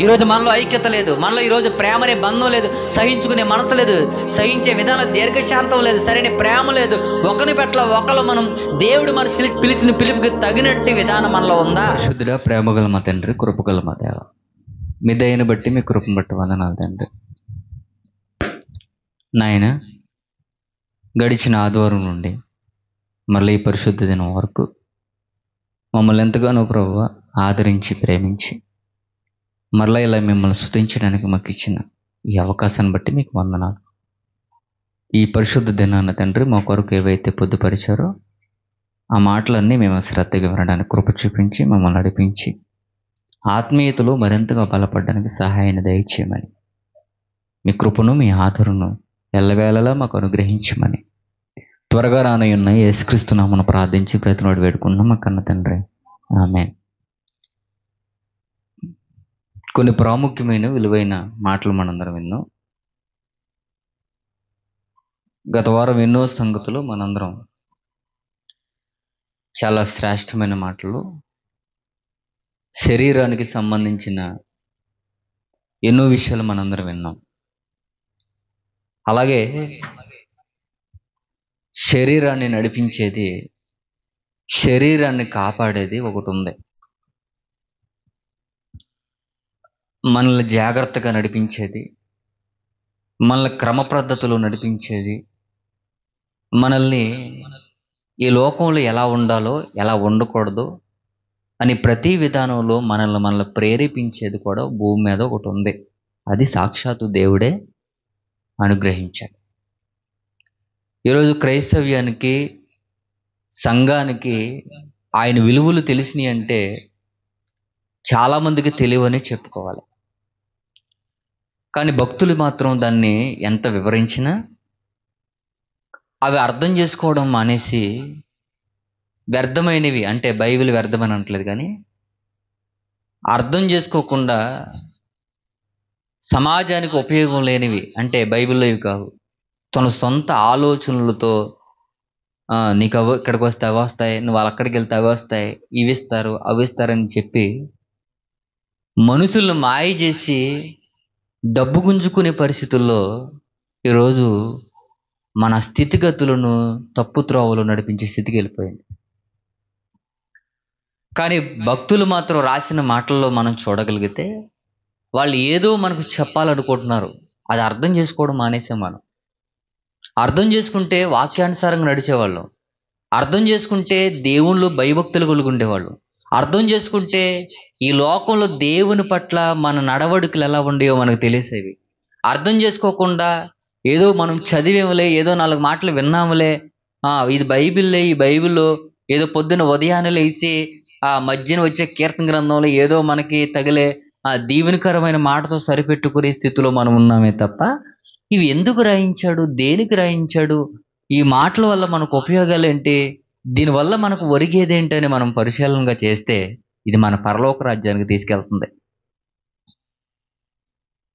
ఈరోజు మనలో ఐక్యత లేదు, మనలో ఈరోజు ప్రేమ అనే బంధం లేదు, సహించుకునే మనసు లేదు, సహించే విధానం దీర్ఘశాంతం లేదు, సరైన ప్రేమ లేదు. ఒకరి పట్ల ఒకరు మనం దేవుడు మన పిలిచిన పిలుపుకి తగినట్టు విధానం మనలో ఉందా? శుద్ధుడా ప్రేమగల మా తండ్రి, కృపగల మా దేవ, మీ దయని బట్టి మీ కృపను బట్టి వందనాలు తండ్రి. నాయన, గడిచిన ఆదివారం నుండి మళ్ళీ ఈ పరిశుద్ధ దినం వరకు మమ్మల్ని ఎంతగానో ప్రభువా ఆదరించి ప్రేమించి మరలా ఇలా మిమ్మల్ని స్తుతించడానికి మాకు ఇచ్చిన ఈ అవకాశాన్ని బట్టి మీకు వందనాలు. ఈ పరిశుద్ధ దినాన్న తండ్రి మా కొరకు ఏవైతే పొద్దుపరిచారో ఆ మాటలన్నీ మేము శ్రద్ధగా వినడానికి కృప చూపించి మమ్మల్ని నడిపించి ఆత్మీయతలో మరింతగా బలపడడానికి సహాయాన్ని దయచేయమని, మీ కృపను మీ ఆదరణను ఎల్లవేళలా మాకు అనుగ్రహించమని త్వరగా రానయ్యున్న యేసుక్రీస్తు నామమున ప్రార్థించి ప్రతినోడు వేడుకున్నాం మా కన్న తండ్రి, ఆమేన్. కొన్ని ప్రాముఖ్యమైన విలువైన మాటలు మనందరం విన్నాం. గత వారం ఎన్నో సంగతులు మనందరం చాలా శ్రేష్టమైన మాటలు, శరీరానికి సంబంధించిన ఎన్నో విషయాలు మనందరం విన్నాం. అలాగే శరీరాన్ని నడిపించేది, శరీరాన్ని కాపాడేది ఒకటి ఉంది. మనల్ని జాగ్రత్తగా నడిపించేది, మనల్ని క్రమ పద్ధతిలో నడిపించేది, మనల్ని ఈ లోకంలో ఎలా ఉండాలో ఎలా ఉండకూడదు అని ప్రతి విధానంలో మనల్ని ప్రేరేపించేది కూడా భూమి మీద ఒకటి ఉంది. అది సాక్షాత్తు దేవుడే అనుగ్రహించాడు. ఈరోజు క్రైస్తవ్యానికి, సంఘానికి ఆయన విలువలు తెలిసినాయి అంటే చాలామందికి తెలియవని చెప్పుకోవాలి. కానీ భక్తులు మాత్రం దాన్ని ఎంత వివరించినా అవి అర్థం చేసుకోవడం మానేసి వ్యర్థమైనవి, అంటే బైబిల్ వ్యర్థమని అనట్లేదు కానీ అర్థం చేసుకోకుండా సమాజానికి ఉపయోగం లేనివి, అంటే బైబిల్లో ఇవి కావు, తన సొంత ఆలోచనలతో నీకు అవి ఇక్కడికి వస్తే అవి వస్తాయి, నువ్వు వాళ్ళు అక్కడికి వెళ్తే అవి వస్తాయి, ఇవి ఇస్తారు అవి ఇస్తారని చెప్పి మనుషులను మాయ చేసి డబ్బు గుంజుకునే పరిస్థితుల్లో ఈరోజు మన స్థితిగతులను తప్పు త్రోవలో నడిపించే స్థితికి వెళ్ళిపోయింది. కానీ భక్తులు మాత్రం రాసిన మాటల్లో మనం చూడగలిగితే వాళ్ళు ఏదో మనకు చెప్పాలనుకుంటున్నారు, అది అర్థం చేసుకోవడం మానేసాం. మనం అర్థం చేసుకుంటే వాక్యానుసారంగా నడిచేవాళ్ళం, అర్థం చేసుకుంటే దేవుళ్ళు భయభక్తులు కలిగి ఉండేవాళ్ళు, అర్థం చేసుకుంటే ఈ లోకంలో దేవుని పట్ల మన నడవడికలు ఎలా ఉండేవో మనకు తెలిసేవి. అర్థం చేసుకోకుండా ఏదో మనం చదివేములే, ఏదో 4 మాటలు విన్నాములే, ఇది బైబిల్లే, ఈ బైబిల్లో ఏదో పొద్దున ఉదయాన్నే లేచి ఆ మధ్యన వచ్చే కీర్తన గ్రంథంలో ఏదో మనకి తగిలే ఆ దీవెనకరమైన మాటతో సరిపెట్టుకునే స్థితిలో మనం ఉన్నామే తప్ప ఇవి ఎందుకు రాయించాడు, దేనికి రాయించాడు, ఈ మాటల వల్ల మనకు ఉపయోగాలు ఏంటి, దీనివల్ల మనకు ఒరిగేదేంటని మనం పరిశీలనగా చేస్తే ఇది మన పరలోక రాజ్యానికి తీసుకెళ్తుంది.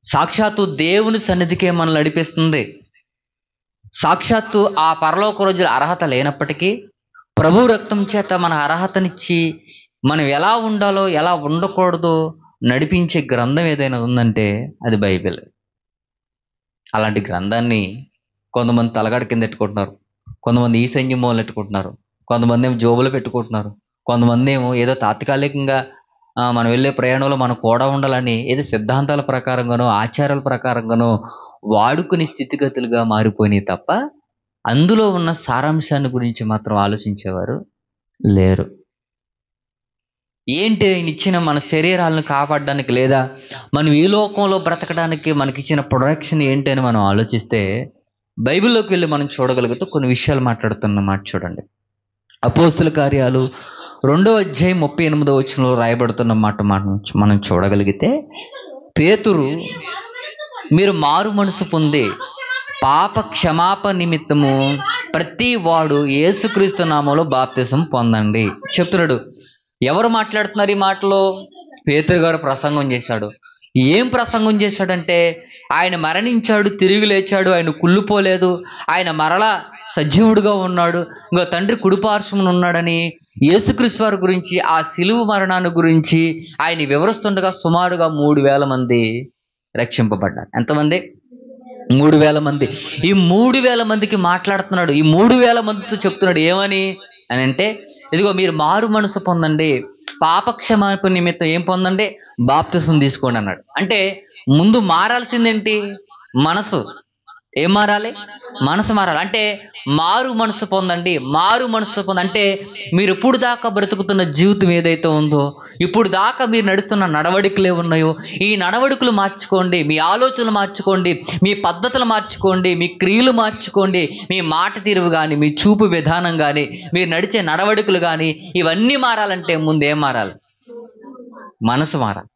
సాక్షాత్తు దేవుని సన్నిధికే మనల్ని నడిపిస్తుంది. సాక్షాత్తు ఆ పరలోక రోజుల అర్హత లేనప్పటికీ ప్రభు రక్తం చేత మన అర్హతనిచ్చి మనం ఎలా ఉండాలో ఎలా ఉండకూడదో నడిపించే గ్రంథం ఏదైనా ఉందంటే అది బైబిల్. అలాంటి గ్రంథాన్ని కొంతమంది తలగడ కింద పెట్టుకుంటున్నారు, కొంతమంది ఈ సంయమోలు పెట్టుకుంటున్నారు, కొంతమంది ఏమో జోబులు పెట్టుకుంటున్నారు, కొంతమంది ఏమో ఏదో తాత్కాలికంగా మనం వెళ్ళే ప్రయాణంలో మనం కూడా ఉండాలని ఏదో సిద్ధాంతాల ప్రకారంగానో ఆచారాల ప్రకారంగానో వాడుకునే స్థితిగతులుగా మారిపోయినాయి తప్ప అందులో ఉన్న సారాంశాన్ని గురించి మాత్రం ఆలోచించేవారు లేరు. ఏంటి ఆయన ఇచ్చిన మన శరీరాలను కాపాడడానికి, లేదా మనం ఈ లోకంలో బ్రతకడానికి మనకిచ్చిన ప్రొడక్షన్ ఏంటి అని మనం ఆలోచిస్తే బైబిల్లోకి వెళ్ళి మనం చూడగలిగితే కొన్ని విషయాలు మాట్లాడుతున్నమాట. చూడండి, అపోస్తుల కార్యాలు 2వ అధ్యాయం 38వ వచనంలో రాయబడుతున్న మాట మనం చూడగలిగితే, పేతురు మీరు మారు మనసు పొంది పాప క్షమాపణ నిమిత్తము ప్రతి వాడు యేసుక్రీస్తు నామములో బాప్తిసం పొందండి చెప్తున్నాడు. ఎవరు మాట్లాడుతున్నారు ఈ మాటలో? పేతురు గారు ప్రసంగం చేశాడు. ఏం ప్రసంగం చేశాడంటే ఆయన మరణించాడు, తిరిగి లేచాడు, ఆయన కుళ్ళిపోలేదు, ఆయన మరలా సజీవుడుగా ఉన్నాడు, ఇంకో తండ్రి కుడిపార్శ్వమున ఉన్నాడని యేసుక్రీస్తు వారి గురించి, ఆ సిలువ మరణాన్ని గురించి ఆయన వివరిస్తుండగా సుమారుగా 3,000 మంది రక్షింపబడ్డారు. ఎంతమంది? 3,000 మంది. ఈ 3,000 మందికి మాట్లాడుతున్నాడు. ఈ 3,000 మందితో చెప్తున్నాడు ఏమని అని అంటే, ఇదిగో మీరు మారు మనసు పొందండి, పాపక్షమాపణ నిమిత్తం ఏం పొందండి, బాప్తిసం తీసుకోండి అన్నాడు. అంటే ముందు మారాల్సిందేంటి? మనసు. ఏం మారాలి? మనసు మారాలి. అంటే మారు మనసు పొందండి. మారు మనసు అంటే మీరు ఇప్పుడు దాకా బ్రతుకుతున్న జీవితం ఏదైతే ఉందో, ఇప్పుడు దాకా మీరు నడుస్తున్న నడవడికలు ఉన్నాయో, ఈ నడవడికలు మార్చుకోండి, మీ ఆలోచనలు మార్చుకోండి, మీ పద్ధతులు మార్చుకోండి, మీ క్రియలు మార్చుకోండి, మీ మాట తీరువు కానీ, మీ చూపు విధానం కానీ, మీరు నడిచే నడవడికలు కానీ, ఇవన్నీ మారాలంటే ముందు ఏం మారాలి? మనసు మారాలి.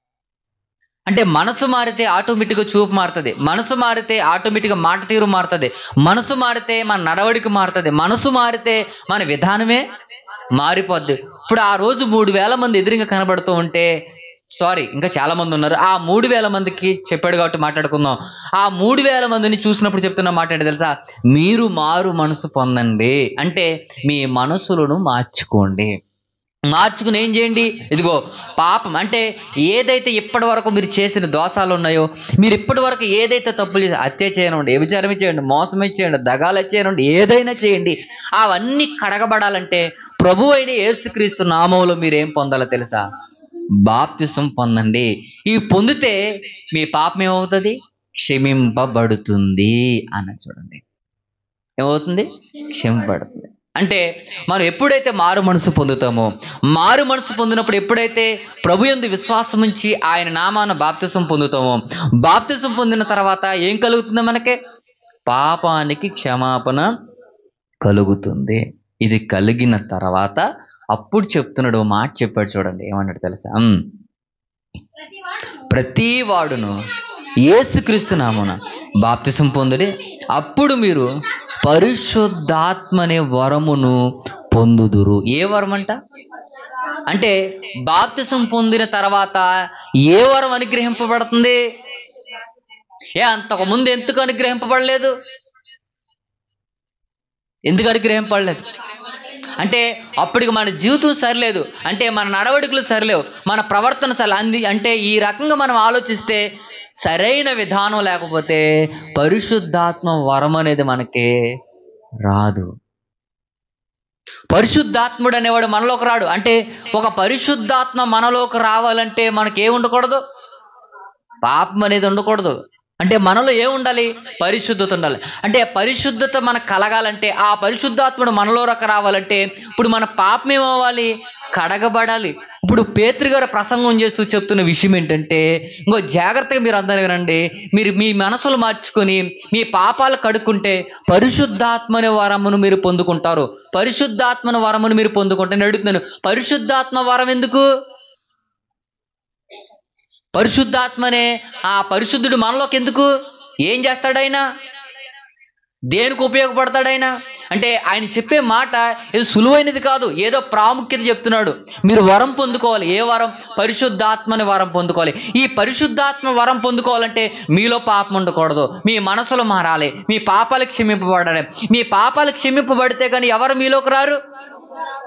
అంటే మనసు మారితే ఆటోమేటిక్గా చూపు మారుతుంది, మనసు మారితే ఆటోమేటిక్గా మాట తీరు మారుతుంది, మనసు మారితే మన నడవడిక మారుతుంది, మనసు మారితే మన విధానమే మారిపోద్ది. ఇప్పుడు ఆ రోజు 3,000 మంది ఎదురుగా కనబడుతూ ఉంటే, సారీ ఇంకా చాలా మంది ఉన్నారు, ఆ 3,000 మందికి చెప్పాడు కాబట్టి మాట్లాడుకుందాం. ఆ 3,000 మందిని చూసినప్పుడు చెప్తున్న మాట ఏంటి తెలుసా? మీరు మారు మనసు పొందండి. అంటే మీ మనసులను మార్చుకోండి. మార్చుకుని ఏం చేయండి? ఇదిగో పాపం అంటే ఏదైతే ఇప్పటి వరకు మీరు చేసిన దోషాలు ఉన్నాయో, మీరు ఇప్పటి వరకు ఏదైతే తప్పులు చేసి, హత్య చేయనండి, వ్యభిచారం చేయండి, మోసమే చేయండి, దగాలు చేయనండి, ఏదైనా చేయండి, అవన్నీ కడగబడాలంటే ప్రభు అయిన యేసుక్రీస్తు నామంలో మీరు ఏం పొందాలో తెలుసా? బాప్తిసం పొందండి. ఇవి పొందితే మీ పాపం ఏమవుతుంది? క్షమింపబడుతుంది అన్న. చూడండి ఏమవుతుంది? క్షమింపబడుతుంది. అంటే మనం ఎప్పుడైతే మారు మనసు పొందుతామో, మారు మనసు పొందినప్పుడు ఎప్పుడైతే ప్రభు యందు విశ్వాసం ఉంచి ఆయన నామాన బాప్తిసం పొందుతామో, బాప్తిసం పొందిన తర్వాత ఏం కలుగుతుంది మనకి? పాపానికి క్షమాపణ కలుగుతుంది. ఇది కలిగిన తర్వాత అప్పుడు చెప్తున్నాడు, మాట చెప్పాడు చూడండి, ఏమన్నాడు తెలుసా? ప్రతి వాడును యేసుక్రీస్తు నామమున బాప్తిసం పొందుడి, అప్పుడు మీరు పరిశుద్ధాత్మనే వరమును పొందుదురు. ఏ వరం అంట? అంటే బాప్తిసం పొందిన తర్వాత ఏ వరం అనుగ్రహింపబడుతుంది? అంతకుముందు ఎందుకు అనుగ్రహింపబడలేదు? ఎందుకు అనుగ్రహింపబడలేదు? అంటే అప్పటికి మన జీవితం సరిలేదు, అంటే మన నడవడికలు సరిలేవు, మన ప్రవర్తన సరి అంటే ఈ రకంగా మనం ఆలోచిస్తే సరైన విధానం లేకపోతే పరిశుద్ధాత్మ వరం అనేది మనకి రాదు. పరిశుద్ధాత్ముడు అనేవాడు మనలోకి రాడు. అంటే ఒక పరిశుద్ధాత్మ మనలోకి రావాలంటే మనకి ఏం ఉండకూడదు? పాపం అనేది ఉండకూడదు. అంటే మనలో ఏం ఉండాలి? పరిశుద్ధత ఉండాలి. అంటే పరిశుద్ధత మనకు కలగాలంటే, ఆ పరిశుద్ధాత్ముడు మనలోకి రావాలంటే ఇప్పుడు మన పాపం ఏమవ్వాలి? కడగబడాలి. ఇప్పుడు పేతురు గారు ప్రసంగం చేస్తూ చెప్తున్న విషయం ఏంటంటే, ఇంకో జాగ్రత్తగా మీరు అందరూ వినండి, మీరు మీ మనసులు మార్చుకొని మీ పాపాలు కడుక్కుంటే పరిశుద్ధాత్మని వరమును మీరు పొందుకుంటారు. పరిశుద్ధాత్మని వరమును మీరు పొందుకుంటే, నేను అడుగుతున్నాను, పరిశుద్ధాత్మ వరం ఎందుకు? పరిశుద్ధాత్మనే ఆ పరిశుద్ధుడు మనలోకి ఎందుకు? ఏం చేస్తాడైనా? దేనికి ఉపయోగపడతాడైనా? అంటే ఆయన చెప్పే మాట ఏదో సులువైనది కాదు, ఏదో ప్రాముఖ్యత చెప్తున్నాడు. మీరు వరం పొందుకోవాలి. ఏ వరం? పరిశుద్ధాత్మని వరం పొందుకోవాలి. ఈ పరిశుద్ధాత్మ వరం పొందుకోవాలంటే మీలో పాపం ఉండకూడదు, మీ మనసులో మారాలి, మీ పాపాలు క్షమింపబడాలి. మీ పాపాలు క్షమింపబడితే కానీ ఎవరు మీలోకి రారు?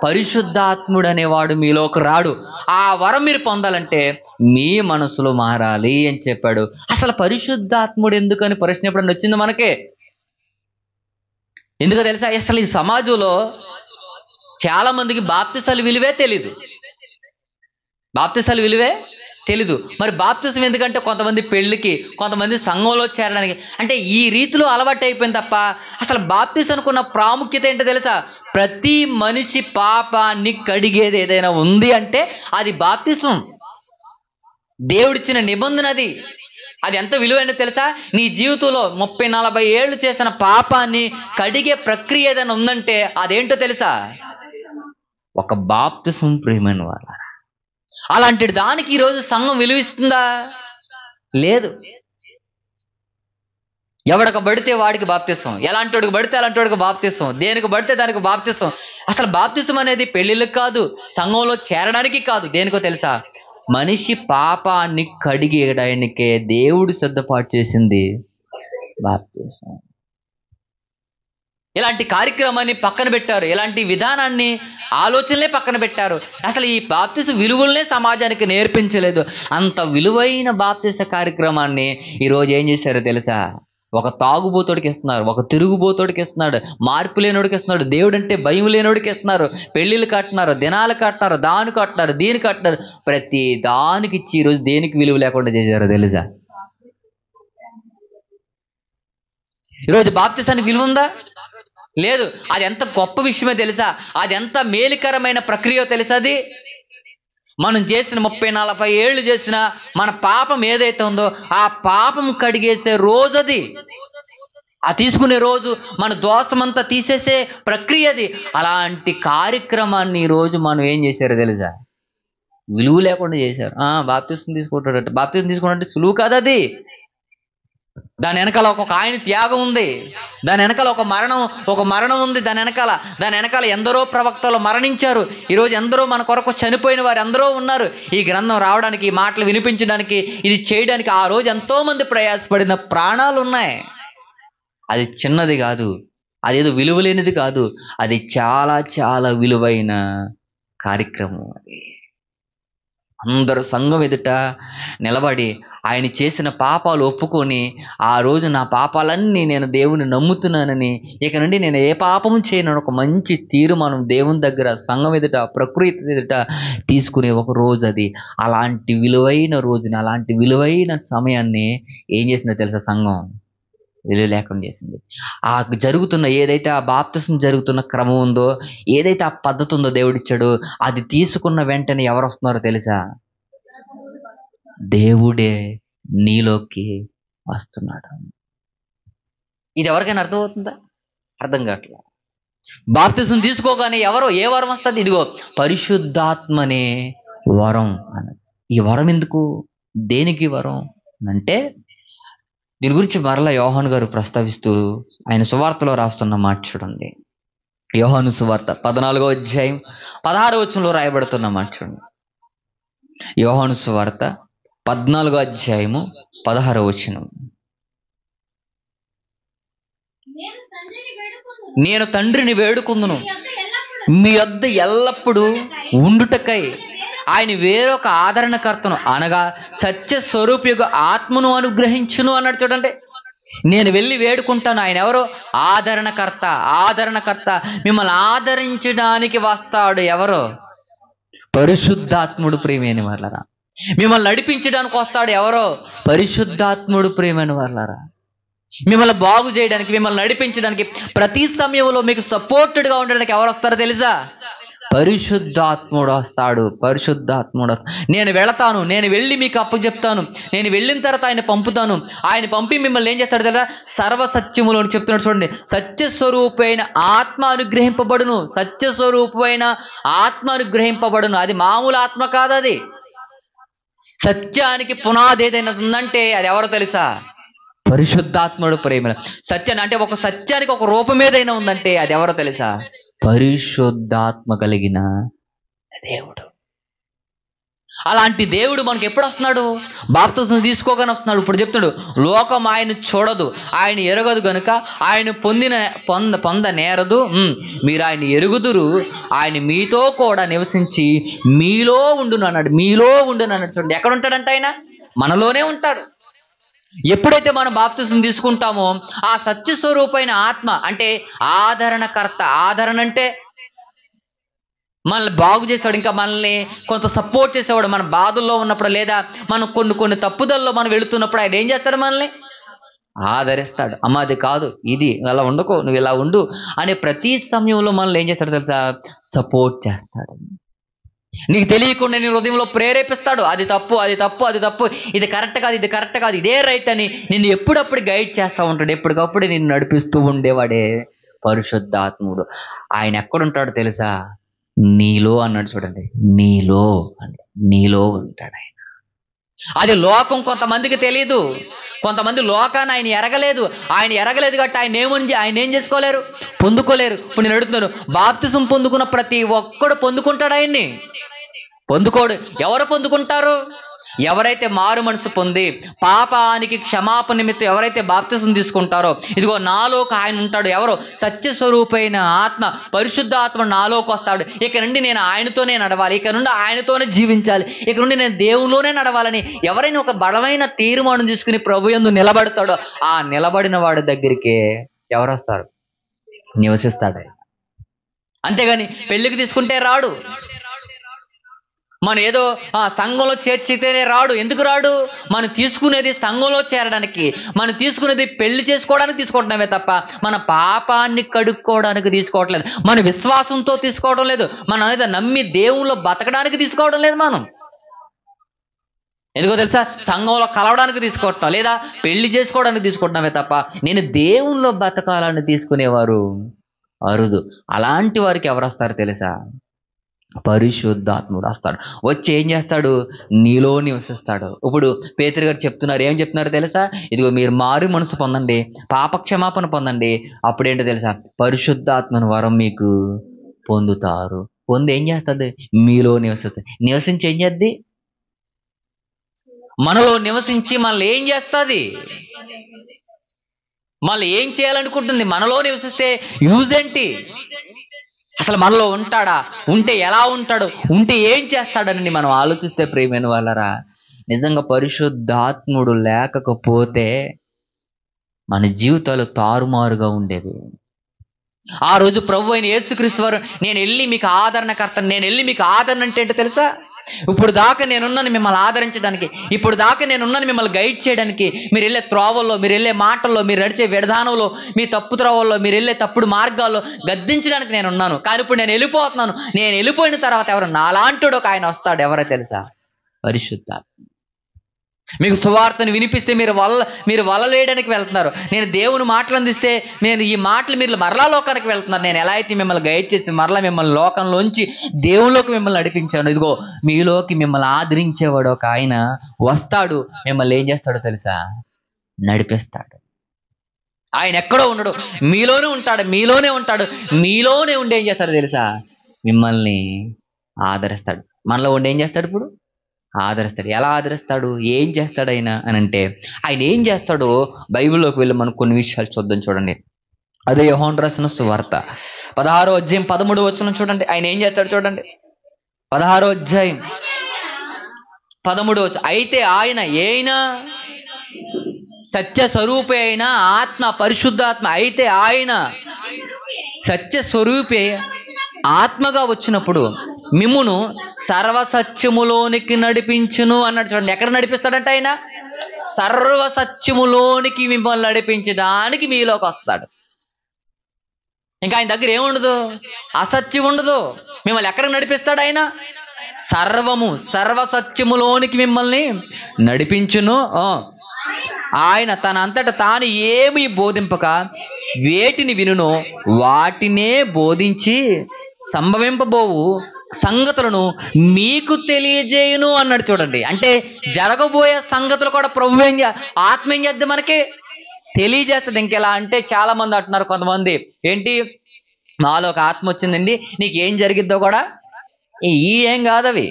పరిశుద్ధాత్ముడు అనేవాడు మీలోకి రాడు. ఆ వరం మీరు పొందాలంటే మీ మనసులో మారాలి అని చెప్పాడు. అసలు పరిశుద్ధాత్ముడు ఎందుకని ప్రశ్న ఎప్పుడన్నా వచ్చింది మనకే? ఎందుకో తెలుసా? అసలు ఈ సమాజంలో చాలా మందికి బాప్తిసాల విలువే తెలీదు. బాప్తిసాల విలువే తెలీదు. మరి బాప్తిసం ఎందుకంటే కొంతమంది పెళ్లికి, కొంతమంది సంఘంలో చేరడానికి, అంటే ఈ రీతిలో అలవాటు అయిపోయింది తప్ప అసలు బాప్తిసానికి ఉన్న ప్రాముఖ్యత ఏంటో తెలుసా? ప్రతి మనిషి పాపాన్ని కడిగేది ఏదైనా ఉంది అంటే అది బాప్తిసం. దేవుడిచ్చిన నిబంధన అది. అది ఎంత విలువైనదో తెలుసా? నీ జీవితంలో 30-40 ఏళ్ళు చేసిన పాపాన్ని కడిగే ప్రక్రియ ఏదైనా ఉందంటే అదేంటో తెలుసా? ఒక బాప్తిసం. ప్రియమైన వాళ్ళ, అలాంటి దానికి ఈరోజు సంఘం విలువిస్తుందా? లేదు. ఎవడికి పడితే వాడికి బాప్తిసం, ఎలాంటి వాడికి పడితే అలాంటి వాడికి బాప్తిసం, దేనికి పడితే దానికి బాప్తిసం. అసలు బాప్తిసం అనేది పెళ్ళిళ్ళకి కాదు, సంఘంలో చేరడానికి కాదు. దేనికో తెలుసా? మనిషి పాపాన్ని కడిగేయడానికే దేవుడు సిద్ధపాటు చేసింది బాప్తిసం. ఇలాంటి కార్యక్రమాన్ని పక్కన పెట్టారు. ఇలాంటి విధానాన్ని, ఆలోచనలే పక్కన పెట్టారు. అసలు ఈ బాప్తిస్మ విలువలనే సమాజానికి నేర్పించలేదు. అంత విలువైన బాప్తిస్మ కార్యక్రమాన్ని ఈరోజు ఏం చేశారో తెలుసా? ఒక తాగుబోతోడికి ఇస్తున్నారు, ఒక తిరుగుబోతోడికి ఇస్తున్నాడు, మార్పు లేనోడికి ఇస్తున్నాడు, దేవుడు అంటే భయం లేనోడికి ఇస్తున్నారు, పెళ్ళిళ్ళు కట్టినారు, దినాలు కట్టినారు, దాని కట్టినారు, దీని కట్టినారు, ప్రతి దానికి ఇచ్చి ఈరోజు దేనికి విలువ లేకుండా చేశారో తెలుసా? ఈరోజు బాప్తిసానికి విలువ ఉందా? లేదు. అది ఎంత గొప్ప విషయమో తెలుసా? అది ఎంత మేలుకరమైన ప్రక్రియ తెలుసా? అది మనం చేసిన 30-40 ఏళ్ళు చేసిన మన పాపం ఏదైతే ఉందో ఆ పాపం కడిగేసే రోజు అది. ఆ తీసుకునే రోజు మన దోషమంతా తీసేసే ప్రక్రియ అది. అలాంటి కార్యక్రమాన్ని ఈరోజు మనం ఏం చేశారో తెలుసా? విలువ లేకుండా చేశారు. బాప్తిస్మ తీసుకుంటాడట. బాప్తిస్మ తీసుకుంటే సులువు కాదు అది. దాని వెనకాల ఒక ఆయన త్యాగం ఉంది, దాని వెనకాల ఒక మరణం ఉంది, దాని వెనకాల ఎందరో ప్రవక్తలు మరణించారు. ఈరోజు ఎందరో మన కొరకు చనిపోయిన వారు ఎందరో ఉన్నారు. ఈ గ్రంథం రావడానికి, ఈ మాటలు వినిపించడానికి, ఇది చేయడానికి ఆ రోజు ఎంతో మంది ప్రయాసపడిన ప్రాణాలు ఉన్నాయి. అది చిన్నది కాదు, అదేదో విలువలేనిది కాదు, అది చాలా చాలా విలువైన కార్యక్రమం. అది అందరూ సంఘం ఎదుట నిలబడి ఆయన చేసిన పాపాలు ఒప్పుకొని, ఆ రోజు నా పాపాలన్నీ నేను దేవుని నమ్ముతున్నానని, ఇక నుండి నేను ఏ పాపము చేయను ఒక మంచి తీర్మానం దేవుని దగ్గర, సంఘం ఎదుట, ప్రకృతి ఎదుట తీసుకునే ఒక రోజు అది. అలాంటి విలువైన రోజుని, అలాంటి విలువైన సమయాన్ని ఏం చేసిందో తెలుసా? సంఘం విలువ లేకుండా చేసింది. ఆ జరుగుతున్న ఏదైతే ఆ బాప్తిస్మ జరుగుతున్న క్రమం ఉందో, ఏదైతే ఆ పద్ధతి ఉందో దేవుడిచ్చాడో, అది తీసుకున్న వెంటనే ఎవరు వస్తున్నారో తెలుసా? దేవుడే నీలోకి వస్తున్నాడు. ఇది ఎవరికైనా అర్థమవుతుందా? అర్థం కావట్లా. బాప్తిస్మ తీసుకోగానే ఏ వరం వస్తుంది? ఇదిగో పరిశుద్ధాత్మనే వరం అన్నది. ఈ వరం ఎందుకు? దేనికి వరం అంటే, దీని గురించి మరలా యోహాను గారు ప్రస్తావిస్తూ ఆయన సువార్తలో రాస్తున్న మాట చూడండి. యోహాను సువార్త 14వ అధ్యాయం 16వ వచనంలో రాయబడుతున్న మాట చూడండి. యోహాను సువార్త 14వ అధ్యాయము 16వ వచనం. నేను తండ్రిని వేడుకుందును మీ యొద్ద ఎల్లప్పుడూ ఉండుటకై ఆయన వేరొక ఆదరణకర్తను అనగా సత్య స్వరూపిగా ఆత్మను అనుగ్రహించును అన్నాడు. చూడండి, నేను వెళ్ళి వేడుకుంటాను. ఆయన ఎవరు? ఆదరణకర్త. మిమ్మల్ని ఆదరించడానికి వస్తాడు. ఎవరు? పరిశుద్ధాత్ముడు. ప్రియమైన వాళ్ళరా, మిమ్మల్ని నడిపించడానికి వస్తాడు. ఎవరో? పరిశుద్ధాత్ముడు. ప్రియమైన వాళ్ళరా, మిమ్మల్ని బాగు చేయడానికి, మిమ్మల్ని నడిపించడానికి, ప్రతి సమయంలో మీకు సపోర్టెడ్గా ఉండడానికి ఎవరు వస్తారో తెలుసా? పరిశుద్ధాత్ముడు వస్తాడు. నేను వెళతాను, నేను వెళ్ళి మీకు అప్పచెప్తాను, నేను వెళ్ళిన తర్వాత ఆయన పంపుతాను. ఆయన పంపి మిమ్మల్ని ఏం చేస్తాడు తెలుసా? సర్వసత్యములో అని చెప్తున్నాడు. చూడండి, సత్యస్వరూపైన ఆత్మ అనుగ్రహింపబడును. సత్యస్వరూపమైన ఆత్మ అనుగ్రహింపబడును. అది మామూలు ఆత్మ కాదు. అది సత్యానికి పునాది ఏదైనా ఉందంటే అది ఎవరో తెలుసా? పరిశుద్ధాత్ముడు. ప్రేమ సత్యాన్ని అంటే ఒక సత్యానికి ఒక రూపం ఏదైనా ఉందంటే అది ఎవరో తెలుసా? పరిశుద్ధాత్మ కలిగిన దేవుడు. అలాంటి దేవుడు మనకి ఎప్పుడు వస్తున్నాడు? బాప్తిస్మ తీసుకోగానే వస్తున్నాడు. ఇప్పుడు చెప్తున్నాడు, లోకం ఆయన చూడదు, ఆయన ఎరగదు గనుక ఆయన పొందనేరదు. మీరు ఆయన ఎరుగుదురు, ఆయన మీతో కూడా నివసించి మీలో ఉండును అన్నాడు. చూడండి, ఎక్కడ ఉంటాడంటే ఆయన మనలోనే ఉంటాడు. ఎప్పుడైతే మనం బాప్తిస్మ తీసుకుంటామో ఆ సత్యస్వరూపైన ఆత్మ అంటే ఆదరణకర్త. ఆదరణ అంటే మనల్ని బాగు చేసేవాడు, ఇంకా మనల్ని కొంత సపోర్ట్ చేసేవాడు. మన బాధల్లో ఉన్నప్పుడు లేదా మనం కొన్ని తప్పుదల్లో మనం వెళుతున్నప్పుడు ఆయన ఏం చేస్తాడు? మనల్ని ఆదరిస్తాడు. అమ్మ అది కాదు, ఇది అలా ఉండకో, నువ్వు ఇలా ఉండు అనే ప్రతి సమయంలో మనల్ని ఏం చేస్తాడు తెలుసా? సపోర్ట్ చేస్తాడు. నీకు తెలియకుండా నీ హృదయంలో ప్రేరేపిస్తాడు. అది తప్పు, ఇది కరెక్ట్ కాదు, ఇదే రైట్ అని నిన్ను ఎప్పుడప్పుడు గైడ్ చేస్తూ ఉంటాడు. ఎప్పటికప్పుడు నిన్ను నడిపిస్తూ ఉండేవాడే పరిశుద్ధాత్ముడు. ఆయన ఎక్కడుంటాడో తెలుసా? నీలో అన్నాడు. చూడండి, నీలో ఉంటాడు ఆయన. అది లోకం కొంతమందికి తెలియదు. కొంతమంది లోకాన్ని ఆయన ఎరగలేదు కాబట్టి ఆయన ఏం చేసుకోలేరు, పొందుకోలేరు. ఇప్పుడు నేను అడుగుతున్నాను, బాప్తిస్మ పొందుకున్న ప్రతి ఒక్కడు పొందుకుంటాడు ఆయన్ని? పొందుకోడు. ఎవరు పొందుకుంటారు? ఎవరైతే మారు మనసు పొంది పాపానికి క్షమాపణ నిమిత్తం ఎవరైతే బాప్తిసం తీసుకుంటారో, ఇదిగో నాలోకి ఆయన ఉంటాడు. ఎవరో సత్యస్వరూపైన ఆత్మ, పరిశుద్ధ ఆత్మ నాలోకి వస్తాడు. ఇక నుండి నేను ఆయనతోనే నడవాలి, ఇక నుండి ఆయనతోనే జీవించాలి, ఇక నుండి నేను దేవునిలోనే నడవాలని ఎవరైనా ఒక బలమైన తీర్మానం తీసుకుని ప్రభు యందు నిలబడతాడో, ఆ నిలబడిన వాడి దగ్గరికి ఎవరు వస్తారు? నివసిస్తాడు. అంతేగాని పెళ్లికి తీసుకుంటే రాడు. మనం ఏదో సంఘంలో చేర్చితేనే రాడు. ఎందుకు రాడు? మనం తీసుకునేది సంఘంలో చేరడానికి, మనం తీసుకునేది పెళ్లి చేసుకోవడానికి తీసుకుంటున్నామే తప్ప మన పాపాన్ని కడుక్కోవడానికి తీసుకోవట్లేదు. మన విశ్వాసంతో తీసుకోవడం లేదు, మనం ఏదో నమ్మి దేవుళ్ళో బతకడానికి తీసుకోవడం లేదు. మనం ఎందుకో తెలుసా? సంఘంలో కలవడానికి తీసుకుంటున్నాం, లేదా పెళ్లి చేసుకోవడానికి తీసుకుంటున్నామే తప్ప నేను దేవుళ్ళో బతకాలని తీసుకునేవారు అరుదు. అలాంటి వారికి ఎవరు వస్తారు తెలుసా? పరిశుద్ధాత్ముడు వస్తాడు. వచ్చి ఏం చేస్తాడు? నీలో నివసిస్తాడు. ఇప్పుడు పేతురు గారు చెప్తున్నారు, ఏం చెప్తున్నారు తెలుసా? ఇదిగో మీరు మారు మనసు పొందండి, పాపక్షమాపణ పొందండి, అప్పుడేంటో తెలుసా? పరిశుద్ధాత్మను వరం మీకు పొందుతారు. పొంది ఏం చేస్తుంది? మీలో నివసిస్తుంది. నివసించి ఏం చేద్ది? మనలో నివసించి మనల్ని ఏం చేస్తుంది? మళ్ళీ ఏం చేయాలనుకుంటుంది? మనలో నివసిస్తే యూజ్ ఏంటి? అసలు మనలో ఉంటాడా? ఉంటే ఎలా ఉంటాడు? ఉంటే ఏం చేస్తాడని మనం ఆలోచిస్తే ప్రియమైన వాళ్ళరా, నిజంగా పరిశుద్ధాత్ముడు లేకపోతే మన జీవితాలు తారుమారుగా ఉండేవి. ఆ రోజు ప్రభు అయిన యేసుక్రీస్తు వారు, నేను వెళ్ళి మీకు ఆదరణకర్తను, నేను వెళ్ళి మీకు ఆదరణ అంటే ఏంటో తెలుసా? ఇప్పుడు దాకా నేనున్నాను మిమ్మల్ని ఆదరించడానికి, ఇప్పుడు దాకా నేనున్నాను మిమ్మల్ని గైడ్ చేయడానికి. మీరు వెళ్ళే త్రోవల్లో, మీరు వెళ్ళే మాటల్లో, మీరు నడిచే విధానంలో, మీ తప్పు త్రోవల్లో, మీరు వెళ్ళే తప్పుడు మార్గాల్లో గద్దించడానికి నేనున్నాను. కానీ ఇప్పుడు నేను వెళ్ళిపోతున్నాను. నేను వెళ్ళిపోయిన తర్వాత ఎవరు? నాలాంటి ఒక ఆయన వస్తాడు. ఎవరో తెలుసా? పరిశుద్ధాత్మ. మీకు సువార్తను వినిపిస్తే మీరు వల వేయడానికి వెళ్తున్నారు. నేను దేవుని మాటలు అందిస్తే నేను ఈ మాటలు మీరు మరలా లోకానికి వెళ్తున్నారు. నేను ఎలా అయితే మిమ్మల్ని గైడ్ చేసి మరలా మిమ్మల్ని లోకంలోంచి దేవుళ్ళలోకి మిమ్మల్ని నడిపించాను, ఇదిగో మీలోకి మిమ్మల్ని ఆదరించేవాడు ఒక ఆయన వస్తాడు. మిమ్మల్ని ఏం చేస్తాడో తెలుసా? నడిపిస్తాడు. ఆయన ఎక్కడో ఉండడు, మీలోనే ఉంటాడు. మీలోనే ఉండి ఏం చేస్తాడో తెలుసా? మిమ్మల్ని ఆదరిస్తాడు. మనలో ఉండి ఏం చేస్తాడు? ఇప్పుడు ఆదరిస్తాడు. ఎలా ఆదరిస్తాడు? ఏం చేస్తాడు ఆయన అని అంటే, ఆయన ఏం చేస్తాడో బైబిల్లోకి వెళ్ళి మనం కొన్ని విషయాలు చూద్దాం. చూడండి, అదే యోహాను రాసిన సువార్త 16వ అధ్యాయం 13వ వచనం చూడండి. ఆయన ఏం చేస్తాడు చూడండి. 16వ అధ్యాయం 13వ వచనం. అయితే ఆయన సత్య స్వరూపి అయిన ఆత్మ, పరిశుద్ధాత్మ, అయితే ఆయన సత్య స్వరూపి ఆత్మగా వచ్చినప్పుడు మిమ్మును సర్వసత్యములోనికి నడిపించును అన్నాడు. చూడండి, ఎక్కడ నడిపిస్తాడంట ఆయన? సర్వసత్యములోనికి మిమ్మల్ని నడిపించడానికి మీలోకి వస్తాడు. ఇంకా ఆయన దగ్గర ఏముండదు? అసత్యం ఉండదు. మిమ్మల్ని ఎక్కడికి నడిపిస్తాడు ఆయన? సర్వసత్యములోనికి మిమ్మల్ని నడిపించును. ఆయన తన అంతట తాను ఏమి బోధింపక వేటిని వినునో వాటినే బోధించి సంభవింపబోవు సంగతులను మీకు తెలియజేయును అన్నాడు. చూడండి, అంటే జరగబోయే సంగతులు కూడా ప్రభు ఆత్మ ఏం చేద్ది? మనకి తెలియజేస్తుంది. ఇంకెలా అంటే చాలా మంది అంటున్నారు, కొంతమంది ఏంటి, మాలో ఒక ఆత్మ వచ్చిందండి, నీకు ఏం జరిగిద్దో కూడా ఏం కాదవి.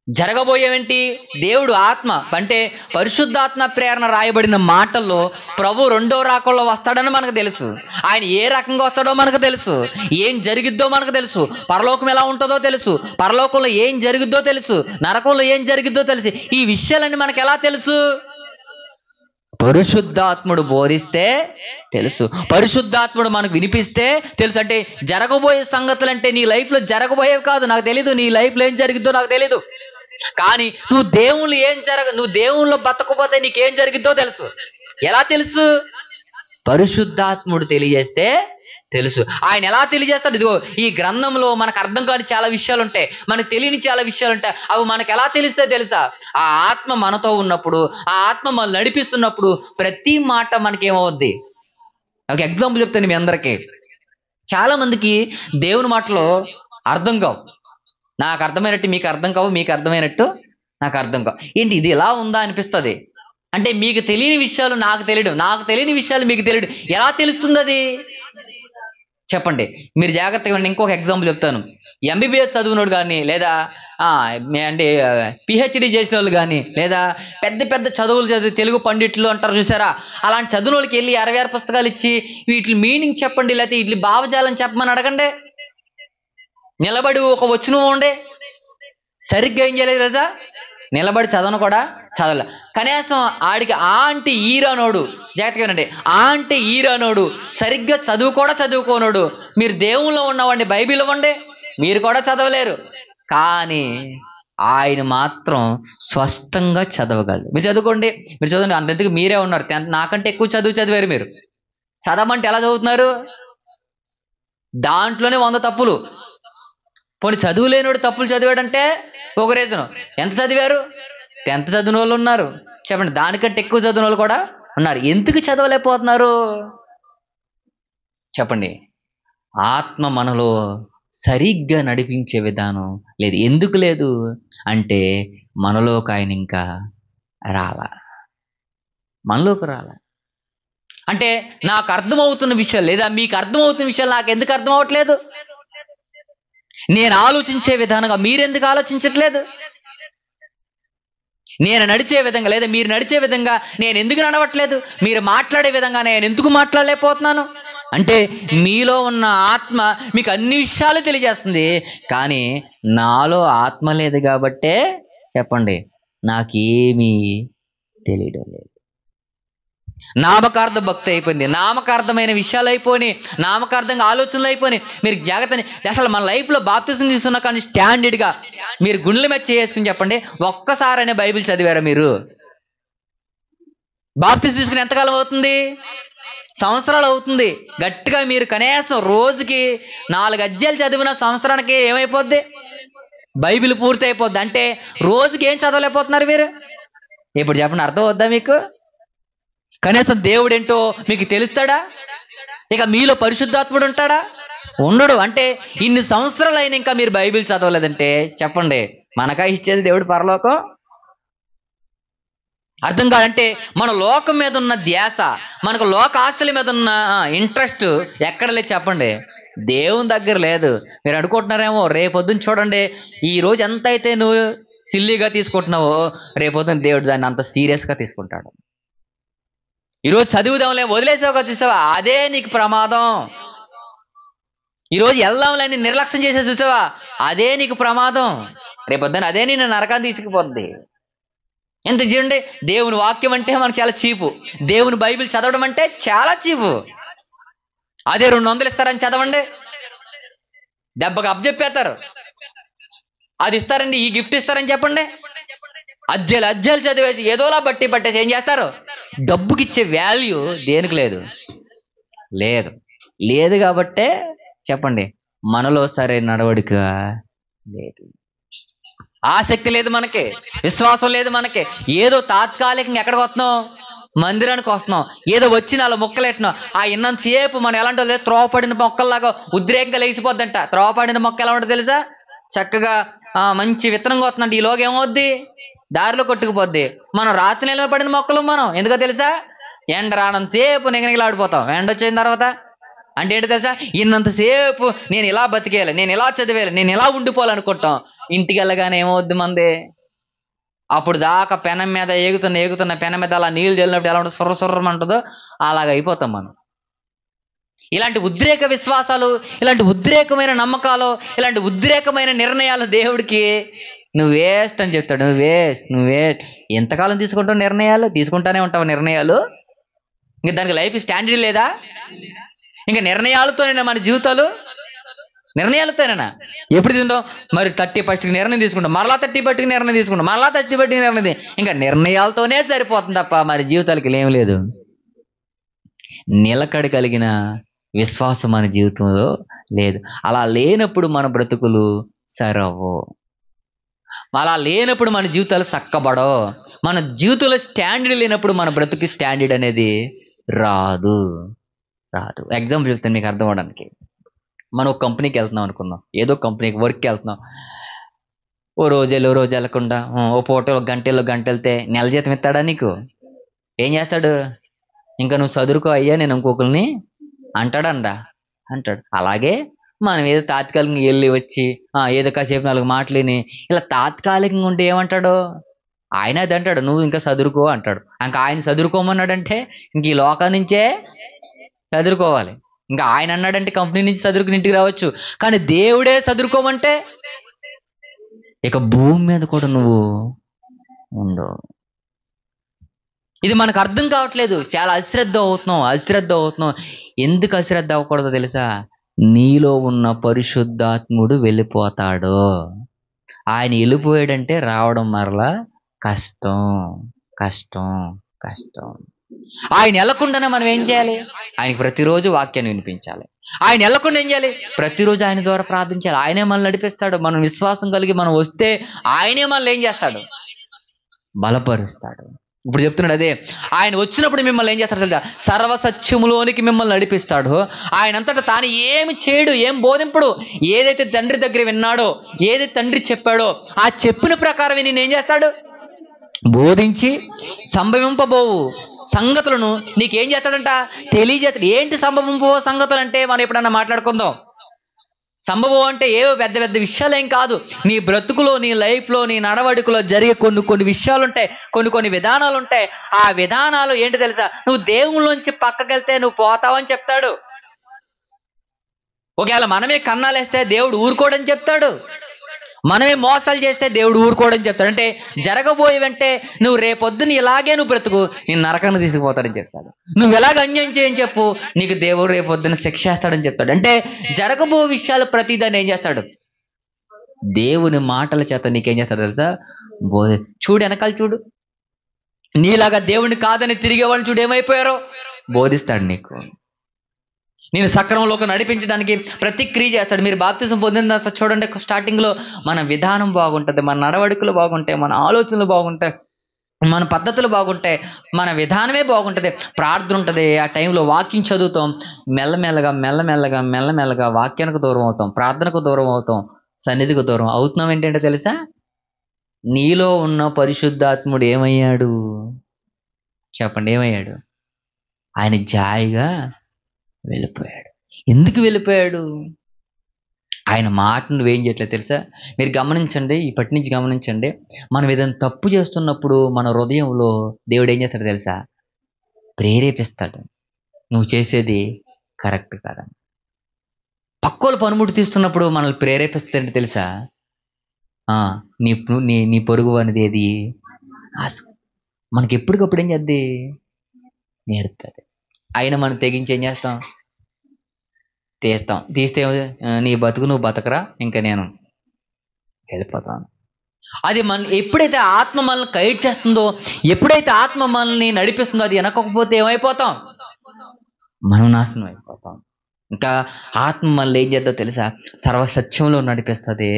జరగబోయేవేంటి? దేవుడు ఆత్మ అంటే పరిశుద్ధాత్మ ప్రేరణ రాయబడిన మాటల్లో ప్రభు రెండో రాకల్లో వస్తాడని మనకు తెలుసు. ఆయన ఏ రకంగా వస్తాడో మనకు తెలుసు. ఏం జరిగిద్దో మనకు తెలుసు. పరలోకం ఎలా ఉంటుందో తెలుసు. పరలోకంలో ఏం జరిగిద్దో తెలుసు. నరకంలో ఏం జరిగిద్దో తెలుసు. ఈ విషయాలన్నీ మనకు ఎలా తెలుసు? పరిశుద్ధాత్ముడు బోధిస్తే తెలుసు. పరిశుద్ధాత్ముడు మనకు వినిపిస్తే తెలుసు. అంటే జరగబోయే సంగతులు అంటే నీ లైఫ్లో జరగబోయేవి కాదు, నాకు తెలీదు. నీ లైఫ్లో ఏం జరిగిద్దో నాకు తెలీదు. కానీ నువ్వు దేవుళ్ళో బతకపోతే నీకేం జరిగిద్దో తెలుసు. ఎలా తెలుసు? పరిశుద్ధాత్ముడు తెలియజేస్తే తెలుసు. ఆయన ఎలా తెలియజేస్తాడు? ఇదిగో ఈ గ్రంథంలో మనకు అర్థం కాని చాలా విషయాలు ఉంటాయి, మనకు తెలియని చాలా విషయాలు ఉంటాయి. అవి మనకు ఎలా తెలిస్తే తెలుసా? ఆ ఆత్మ మనతో ఉన్నప్పుడు, ఆ ఆత్మ మనల్ని నడిపిస్తున్నప్పుడు ప్రతి మాట మనకేమవుద్ది? ఒక ఎగ్జాంపుల్ చెప్తాను మీ అందరికీ. చాలా మందికి దేవుని మాటలు అర్థం కావు. నాకు అర్థమైనట్టు మీకు అర్థం కావు, మీకు అర్థమైనట్టు నాకు అర్థం కావు. ఏంటి ఇది ఎలా ఉందా అనిపిస్తుంది. అంటే మీకు తెలియని విషయాలు నాకు తెలియడం, నాకు తెలియని విషయాలు మీకు తెలియడం ఎలా తెలుస్తుంది? అది చెప్పండి. మీరు జాగ్రత్తగా వినండి. ఇంకొక ఎగ్జాంపుల్ చెప్తాను. ఎంబీబీఎస్ చదివినోడు కానీ, లేదా అంటే పిహెచ్డి చేసిన వాళ్ళు కానీ, లేదా పెద్ద పెద్ద చదువులు చదివి తెలుగు పండితులు అంటారు చూసారా, అలాంటి చదివిన వాళ్ళకి వెళ్ళి 66 పుస్తకాలు ఇచ్చి వీటి మీనింగ్ చెప్పండి, లేకపోతే వీటి భావజాలం చెప్పమని అడగండి. నిలబడి ఒక వచనం ఉండే సరిగ్గా ఏం చేయలేదు రజా, నిలబడి చదవను కూడా చదవలే. కనీసం ఆడికి అంటే ఈరానోడు, జాగ్రత్తగా వినండి, అంటే ఈరానోడు సరిగ్గా చదువు కూడా చదువుకోనోడు మీరు దేవుల్లో ఉన్నవాడిని బైబిల్ ఇవ్వండి, మీరు కూడా చదవలేరు. కానీ ఆయన మాత్రం స్పష్టంగా చదవగలరు. మీరు చదువుకోండి, మీరు చదవండి. అంతెందుకు మీరే ఉన్నారు, నాకంటే ఎక్కువ చదివారు మీరు. చదవమంటే ఎలా చదువుతున్నారు? దాంట్లోనే 100 తప్పులు. పోనీ చదువు లేనివాడు తప్పులు చదివాడంటే ఒక రీజను. ఎంత చదివారు? 10th చదివిన వాళ్ళు ఉన్నారు. చెప్పండి, దానికంటే ఎక్కువ చదివిన వాళ్ళు కూడా ఉన్నారు. ఎందుకు చదవలేకపోతున్నారు? చెప్పండి. ఆత్మ మనలో సరిగ్గా నడిపించే విధానం లేదు. ఎందుకు లేదు అంటే మనలోకి ఆయన ఇంకా రాలా, మనలోకి రాలా. అంటే నాకు అర్థమవుతున్న విషయాలు, లేదా మీకు అర్థమవుతున్న విషయాలు నాకు ఎందుకు అర్థం అవ్వట్లేదు? నేను ఆలోచించే విధానంగా మీరెందుకు ఆలోచించట్లేదు? నేను నడిచే విధంగా, లేదా మీరు నడిచే విధంగా నేను ఎందుకు నడవట్లేదు? మీరు మాట్లాడే విధంగా నేను ఎందుకు మాట్లాడలేకపోతున్నాను? అంటే మీలో ఉన్న ఆత్మ మీకు అన్ని విషయాలు తెలియజేస్తుంది, కానీ నాలో ఆత్మ లేదు కాబట్టే చెప్పండి నాకేమీ తెలియడం లేదు. నామకార్థ భక్తి అయిపోయింది, నామకార్థమైన విషయాలు అయిపోయి, నామకార్థంగా ఆలోచనలు అయిపోయి. మీరు జాగ్రత్తని అసలు మన లైఫ్లో బాప్తిజం తీసుకున్న కానీ స్టాండర్డ్గా మీరు గుండెల మీద చేసుకుని చెప్పండి, ఒక్కసారైనా బైబిల్ చదివారా మీరు? బాప్తిజం తీసుకుని ఎంతకాలం అవుతుంది? సంవత్సరాలు అవుతుంది. గట్టిగా మీరు కనీసం రోజుకి 4 అధ్యాయాలు చదివిన సంవత్సరానికి ఏమైపోద్ది? బైబిల్ పూర్తి అయిపోద్ది. అంటే రోజుకి ఏం చదవలేకపోతున్నారు మీరు? ఇప్పుడు చెప్పండి, అర్థం అవుద్దా మీకు? కనీసం దేవుడు ఏంటో మీకు తెలుస్తాడా? ఇక మీలో పరిశుద్ధాత్ముడు ఉంటాడా? ఉండడు. అంటే ఇన్ని సంవత్సరాలు అయినా ఇంకా మీరు బైబిల్ చదవలేదంటే చెప్పండి మనకా ఇచ్చేది దేవుడు పరలోకం? అర్థం కాదంటే మన లోకం మీద ఉన్న ధ్యాస, మనకు లోక ఆస్తుల మీద ఉన్న ఇంట్రెస్ట్ ఎక్కడ లేదు చెప్పండి, దేవుని దగ్గర లేదు. మీరు అనుకుంటున్నారేమో రేపొద్దున చూడండి, ఈ రోజు ఎంత అయితే నువ్వు సిల్లీగా తీసుకుంటున్నావో రేపొద్దున దేవుడు దాన్ని అంత సీరియస్గా తీసుకుంటాడు. ఈరోజు చదువుదాంలే వదిలేసావుగా చూసావా, అదే నీకు ప్రమాదం. ఈరోజు వెళ్దాంలేని నిర్లక్ష్యం చేసే చూసావా, అదే నీకు ప్రమాదం. రేపొద్దున అదే నేను నరకాన్ని తీసుకుపోద్ది. ఎంత చూడండి, దేవుని వాక్యం అంటే మనకు చాలా చీపు, దేవుని బైబిల్ చదవడం అంటే చాలా చీపు. అదే 200 ఇస్తారని చదవండి, దెబ్బకి అప్పచెప్పేస్తారు. అది ఇస్తారండి, ఈ గిఫ్ట్ ఇస్తారని చెప్పండి, అజ్జలు చదివేసి ఏదోలా బట్టి పట్టేసి ఏం చేస్తారు? డబ్బుకిచ్చే వాల్యూ దేనికి లేదు? లేదు కాబట్టే చెప్పండి మనలో సరైన నడవడిక లేదు, ఆసక్తి లేదు మనకి, విశ్వాసం లేదు మనకి. ఏదో తాత్కాలికంగా ఎక్కడికి వస్తున్నాం? మందిరానికి వస్తున్నాం. ఏదో వచ్చి 4 మొక్కలు ఎట్టినాం, ఇన్నంతసేపు మనం ఎలాంటి వాళ్ళు త్రోవపడిన మొక్కల్లాగా ఉద్రేకంగా లేచిపోద్దంట. త్రోవపడిన మొక్క ఎలా ఉంటుంది తెలుసా? చక్కగా మంచి విత్తనంగా వస్తుందంటే ఈలోగా ఏమవుద్ది? దారిలో కొట్టుకుపోద్ది. మనం రాత్రి నిలబడిన మొక్కలు మనం, ఎందుకో తెలుసా? ఎండ రానంతసేపు నిగనిగలాడిపోతాం. ఎండ వచ్చిన తర్వాత అంటే ఏంటో తెలుసా? ఇన్నంతసేపు నేను ఇలా బతికేయాలి, నేను ఇలా చదివేయాలి, నేను ఇలా ఉండిపోవాలనుకుంటాం. ఇంటికి వెళ్ళగానే ఏమవుద్ది మంది? అప్పుడు దాకా పెనం మీద ఏగుతున్న పెనం మీద అలా నీళ్ళు చల్లినప్పుడు ఎలా ఉంటుంది, సుర్రమంటుందో అలాగ అయిపోతాం మనం. ఇలాంటి ఉద్రేక విశ్వాసాలు, ఇలాంటి ఉద్రేకమైన నమ్మకాలు, ఇలాంటి ఉద్రేకమైన నిర్ణయాలు దేవుడికి నువ్వు వేస్ట్ అని చెప్తాడు. నువ్వు వేస్ట్. ఎంతకాలం తీసుకుంటావు నిర్ణయాలు? తీసుకుంటానే ఉంటావు నిర్ణయాలు. ఇంకా దానికి లైఫ్ స్టాండర్డ్ లేదా? ఇంకా నిర్ణయాలతోనేనా మన జీవితాలు? నిర్ణయాలతోనేనా? ఎప్పుడు తీసుకుంటాం? మరి 31st నిర్ణయం తీసుకుంటాం, మరలా 31st నిర్ణయం తీసుకుంటాం, మరలా 31st నిర్ణయం. ఇంకా నిర్ణయాలతోనే సరిపోతుంది తప్ప మరి జీవితాలకి ఏం లేదు. నిలకడ కలిగిన విశ్వాసం మన జీవితంలో లేదు. అలా లేనప్పుడు మన బ్రతుకులు సరవు, అలా లేనప్పుడు మన జీవితాలు చక్కబడవు. మన జీవితంలో స్టాండర్డ్ లేనప్పుడు మన బ్రతుకు స్టాండర్డ్ అనేది రాదు. ఎగ్జాంపుల్ చెప్తాను మీకు అర్థం అవడానికి. మనం ఒక కంపెనీకి వెళ్తున్నాం అనుకున్నాం, ఏదో కంపెనీకి వర్క్కి వెళ్తున్నాం. ఓ రోజు వెళ్ళకుండా ఓ పూట 1 గంట వెళ్తే నెల జీతం ఇస్తాడా నీకు? ఏం చేస్తాడు? ఇంకా నువ్వు చదువుకో అయ్యా నేను ఇంకొకరిని అంటాడంట. అంటాడు. అలాగే మనం ఏదో తాత్కాలికంగా వెళ్ళి వచ్చి ఏదో కాసేపు 4 మాటలిని ఇలా తాత్కాలికంగా ఉంటే ఏమంటాడు? ఆయన అది అంటాడు, నువ్వు ఇంకా చదువుకో అంటాడు. ఇంకా ఆయన చదువుకోమన్నాడంటే ఇంక ఈ లోకం నుంచే చదువుకోవాలి. ఇంకా ఆయన అన్నాడంటే కంపెనీ నుంచి చదువుకుని ఇంటికి రావచ్చు. కానీ దేవుడే చదువుకోమంటే ఇక భూమి మీద కూడా నువ్వు ఉండవు. ఇది మనకు అర్థం కావట్లేదు. చాలా అశ్రద్ధ అవుతున్నాం. ఎందుకు అశ్రద్ధ అవ్వకూడదో తెలుసా? నీలో ఉన్న పరిశుద్ధాత్ముడు వెళ్ళిపోతాడు. ఆయన వెళ్ళిపోయాడంటే రావడం మరలా కష్టం. ఆయన వెళ్ళకుండానే మనం ఏం చేయాలి? ఆయనకి ప్రతిరోజు వాక్యాన్ని వినిపించాలి. ఆయన వెళ్ళకుండా ఏం చేయాలి? ప్రతిరోజు ఆయన ద్వారా ప్రార్థించాలి. ఆయనే మనల్ని నడిపిస్తాడు. మనం విశ్వాసం కలిగి మనం వస్తే ఆయనే మనల్ని ఏం చేస్తాడు? బలపరుస్తాడు. ఇప్పుడు చెప్తున్నాడు అదే, ఆయన వచ్చినప్పుడు మిమ్మల్ని ఏం చేస్తాడు తెలుసా? సర్వసత్యములోనికి మిమ్మల్ని నడిపిస్తాడు. ఆయన అంతటా తాను ఏమి చేయడు, ఏం బోధింపడు. ఏదైతే తండ్రి దగ్గర విన్నాడో, ఏదైతే తండ్రి చెప్పాడో ఆ చెప్పిన ప్రకారం నేను ఏం చేస్తాడు? బోధించి సంభవింపబోవు సంగతులను నీకేం చేస్తాడంట? తెలియజేస్తాడు. ఏంటి సంభవింపబో సంగతులు అంటే మనం ఎప్పుడన్నా మాట్లాడుకుందాం. సంభవం అంటే ఏవో పెద్ద పెద్ద విషయాలు ఏం కాదు. నీ బ్రతుకులో, నీ లైఫ్లో, నీ నడవడికలో జరిగే కొన్ని విషయాలు ఉంటాయి, కొన్ని విధానాలు ఉంటాయి. ఆ విధానాలు ఏంటి తెలుసా? నువ్వు దేవుళ్ళలోంచి పక్కకెళ్తే నువ్వు పోతావని చెప్తాడు. ఒకవేళ మనమే కన్నాలేస్తే దేవుడు ఊరుకోడని చెప్తాడు. మనమే మోసాలు చేస్తే దేవుడు ఊరుకోడని చెప్తాడు. అంటే జరగబోయేవంటే నువ్వు రేపొద్దున ఇలాగే నువ్వు బ్రతుకు, నేను నరకాన్ని తీసుకుపోతాడని చెప్తాడు. నువ్వు ఎలాగ అన్యాయం చేయని చెప్పు, నీకు దేవుడు రేపొద్దున శిక్షేస్తాడని చెప్తాడు. అంటే జరగబో విషయాలు ప్రతిదాన్ని ఏం చేస్తాడు? దేవుని మాటల చేత నీకేం చేస్తాడు తెలుసా? చూడు, వెనకాల చూడు, నీలాగా దేవుని కాదని తిరిగేవాళ్ళని చూడు ఏమైపోయారో. బోధిస్తాడు నీకు. నేను సక్రమంలోకి నడిపించడానికి ప్రతిక్రియ చేస్తాడు. మీరు బాప్తిజం పొందిన తర్వాత చూడండి, స్టార్టింగ్లో మన విధానం బాగుంటుంది, మన నడవడికలు బాగుంటాయి, మన ఆలోచనలు బాగుంటాయి, మన పద్ధతులు బాగుంటాయి, మన విధానమే బాగుంటుంది, ప్రార్థన ఉంటుంది. ఆ టైంలో వాక్యం చదువుతాం. మెల్లమెల్లగా వాక్యానికి దూరం అవుతాం, ప్రార్థనకు దూరం అవుతాం, సన్నిధికి దూరం అవుతున్నాం. ఏంటంటే తెలుసా? నీలో ఉన్న పరిశుద్ధాత్ముడు ఏమయ్యాడు చెప్పండి? ఏమయ్యాడు? ఆయన జాయిగా వెళ్ళిపోయాడు. ఎందుకు వెళ్ళిపోయాడు? ఆయన మాట నువ్వేం చేయట్లేదు తెలుసా? మీరు గమనించండి, ఇప్పటి నుంచి గమనించండి. మనం ఏదైనా తప్పు చేస్తున్నప్పుడు మన హృదయంలో దేవుడు ఏం చేస్తాడు తెలుసా? ప్రేరేపిస్తాడు. నువ్వు చేసేది కరెక్ట్ కాదని. పక్కోలు పనిముట్టు తీస్తున్నప్పుడు మనల్ని ప్రేరేపిస్తాడంటే తెలుసా? నీ నీ పొరుగు అనేది ఏది మనకి ఎప్పటికప్పుడు ఏం చేద్ది? నేర్పుతుంది. అయినా మనం తెగించి ఏం చేస్తాం? తీస్తే నీ బతుకు నువ్వు బతకరా, ఇంకా నేను వెళ్ళిపోతాను. అది ఎప్పుడైతే ఆత్మ మనల్ని గైడ్ చేస్తుందో, ఎప్పుడైతే ఆత్మ మనల్ని నడిపిస్తుందో, అది వెనకపోతే ఏమైపోతాం? మనం నాశనం అయిపోతాం. ఇంకా ఆత్మ మనల్ని ఏం చేద్దో తెలుసా? సర్వసత్యంలో నడిపిస్తుంది.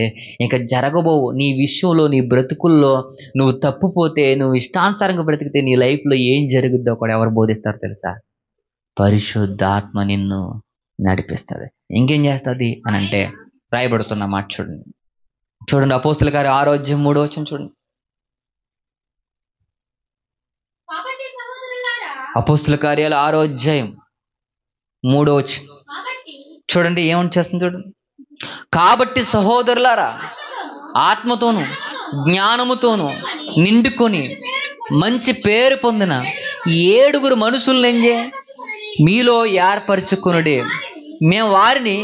ఇంకా జరగబోవు నీ విషయంలో, నీ బ్రతుకుల్లో నువ్వు తప్పుపోతే, నువ్వు ఇష్టానుసారంగా బ్రతికితే నీ లైఫ్లో ఏం జరుగుద్దో కూడా ఎవరు బోధిస్తారు తెలుసా? పరిశుద్ధాత్మ నిన్ను నడిపిస్తుంది. ఇంకేం చేస్తుంది అని అంటే రాయబడుతున్న మాట చూడండి అపోస్తుల కార్యాలు 6వ అధ్యాయం 3వ వచనం చూడండి. అపోస్తుల కార్యాలు 6వ అధ్యాయం 3వ వచనం చూడండి, ఏమని చేస్తుంది చూడండి. కాబట్టి సహోదరులారా, ఆత్మతోను జ్ఞానముతోను నిండుకొని మంచి పేరు పొందిన 7 మనుషుల్ని మీలో ఏర్పరచుకునుడి. మేము వారిని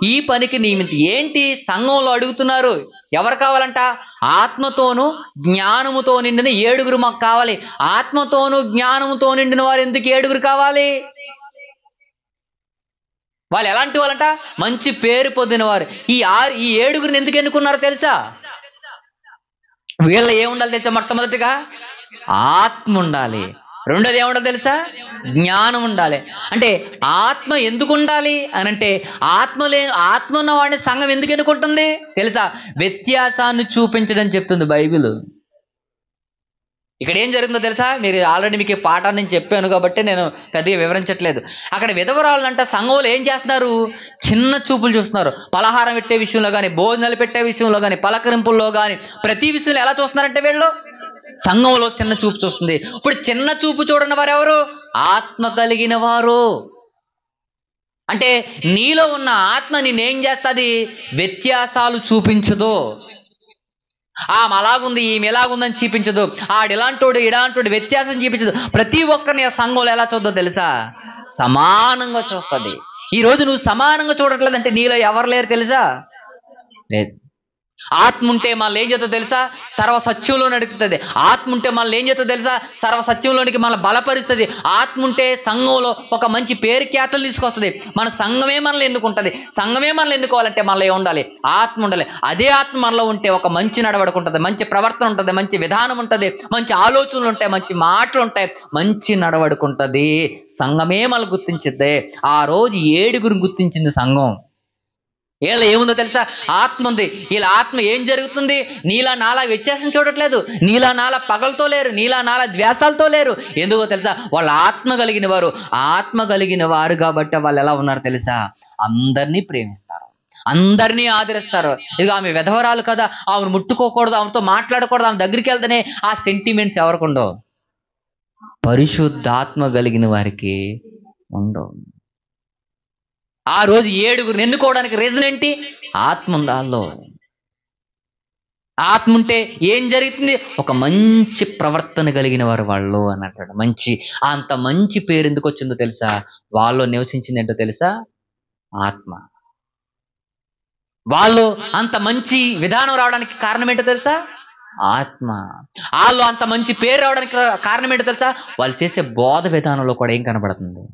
ఈ పనికి నియమించి. ఏంటి సంఘంలో అడుగుతున్నారు? ఎవరు కావాలంట? ఆత్మతోను జ్ఞానముతో నిండిన 7 మాకు కావాలి. ఆత్మతోను జ్ఞానముతో నిండిన వారు ఎందుకు 7 కావాలి? వాళ్ళు ఎలాంటి వాళ్ళంట? మంచి పేరు పొందిన వారు. ఈ 7 ఎందుకు ఎన్నుకున్నారో తెలుసా? వీళ్ళ ఏముండాలి తెలుసా? మొట్టమొదటిగా ఆత్మ ఉండాలి. రెండోది ఏముండాలి తెలుసా? జ్ఞానం ఉండాలి. అంటే ఆత్మ ఎందుకు ఉండాలి అని అంటే, ఆత్మ ఉన్న వాడిని సంఘం ఎందుకు ఎన్నుకుంటుంది తెలుసా? వ్యత్యాసాన్ని చూపించడం చెప్తుంది బైబిల్. ఇక్కడ ఏం జరుగుతుందో తెలుసా? మీరు ఆల్రెడీ మీకు ఈ పాఠాన్ని నేను చెప్పాను కాబట్టి నేను పెద్దగా వివరించట్లేదు. అక్కడ విధవరాళ్ళంట సంఘంలో ఏం చేస్తున్నారు? చిన్న చూపులు చూస్తున్నారు. పలహారం పెట్టే విషయంలో కానీ, భోజనాలు పెట్టే విషయంలో కానీ, పలకరింపుల్లో కానీ, ప్రతి విషయంలో ఎలా చూస్తున్నారంటే వీళ్ళు సంఘంలో చిన్న చూపు చూస్తుంది. ఇప్పుడు చిన్న చూపు చూడని వారు ఎవరు? ఆత్మ కలిగిన వారు. అంటే నీలో ఉన్న ఆత్మ నిన్నేం చేస్తుంది? వ్యత్యాసాలు చూపించదు. ఆమె అలాగుంది, ఈమె ఎలాగుందని చూపించదు. ఆడిలాంటోడు ఇలాంటోడు వ్యత్యాసం చూపించదు. ప్రతి ఒక్కరిని ఆ సంఘంలో ఎలా చూద్దో తెలుసా? సమానంగా చూస్తుంది. ఈ రోజు నువ్వు సమానంగా చూడట్లేదంటే నీలో ఎవరు లేరు తెలుసా? లేదు. ఆత్మ ఉంటే మళ్ళీ ఏం చేస్తుందో తెలుసా? సర్వసత్యంలో నడుపుతుంది. ఆత్మ ఉంటే మళ్ళీ ఏం చేస్తుందో తెలుసా? సర్వసత్యంలోనికి మళ్ళీ బలపరుస్తుంది. ఆత్మ ఉంటే సంఘంలో ఒక మంచి పేరు ఖ్యాతలు తీసుకొస్తుంది. మన సంఘమే మనల్ని ఎన్నుకుంటుంది. సంఘమే మనల్ని ఎన్నుకోవాలంటే మళ్ళీ ఏం ఉండాలి? ఆత్మ ఉండాలి. అదే ఆత్మ మనలో ఉంటే ఒక మంచి నడవడిక ఉంటుంది, మంచి ప్రవర్తన ఉంటుంది, మంచి విధానం ఉంటుంది, మంచి ఆలోచనలు ఉంటాయి, మంచి మాటలు ఉంటాయి, మంచి నడవడిక ఉంటుంది. సంఘమే మనల్ని గుర్తించిద్ది. ఆ రోజు 7 గుర్తించింది సంఘం. వీళ్ళ ఏముందో తెలుసా? ఆత్మ ఉంది. వీళ్ళ ఆత్మ ఏం జరుగుతుంది? నీలా నాలా వ్యత్యాసం చూడట్లేదు. నీలా నాలా పగలతో లేరు, నీలా నాలా ద్వేషాలతో లేరు. ఎందుకో తెలుసా? వాళ్ళ ఆత్మ కలిగిన వారు. ఆత్మ కలిగిన వారు కాబట్టి వాళ్ళు ఎలా ఉన్నారు తెలుసా? అందరినీ ప్రేమిస్తారు, అందరినీ ఆదరిస్తారు. ఇక ఆమె విధవరాలు కదా, ఆమెను ముట్టుకోకూడదు, ఆమెతో మాట్లాడకూడదు, ఆమె దగ్గరికి వెళ్తేనే ఆ సెంటిమెంట్స్ ఎవరికి ఉండవు? పరిశుద్ధాత్మ కలిగిన వారికి ఉండవు. ఆ రోజు 7 ఎన్నుకోవడానికి రీజన్ ఏంటి? ఆత్మ ఉంది వాళ్ళలో. ఆత్మ ఉంటే ఏం జరుగుతుంది? ఒక మంచి ప్రవర్తన కలిగిన వారు వాళ్ళు అన్నట్టు. మంచి అంత మంచి పేరు ఎందుకు వచ్చిందో తెలుసా? వాళ్ళు నివసించింది ఏంటో తెలుసా? ఆత్మ. వాళ్ళు అంత మంచి విధానం రావడానికి కారణం ఏంటో తెలుసా? ఆత్మ. వాళ్ళు అంత మంచి పేరు రావడానికి కారణం ఏంటో తెలుసా? వాళ్ళు చేసే బోధ విధానంలో కూడా ఏం కనబడుతుంది?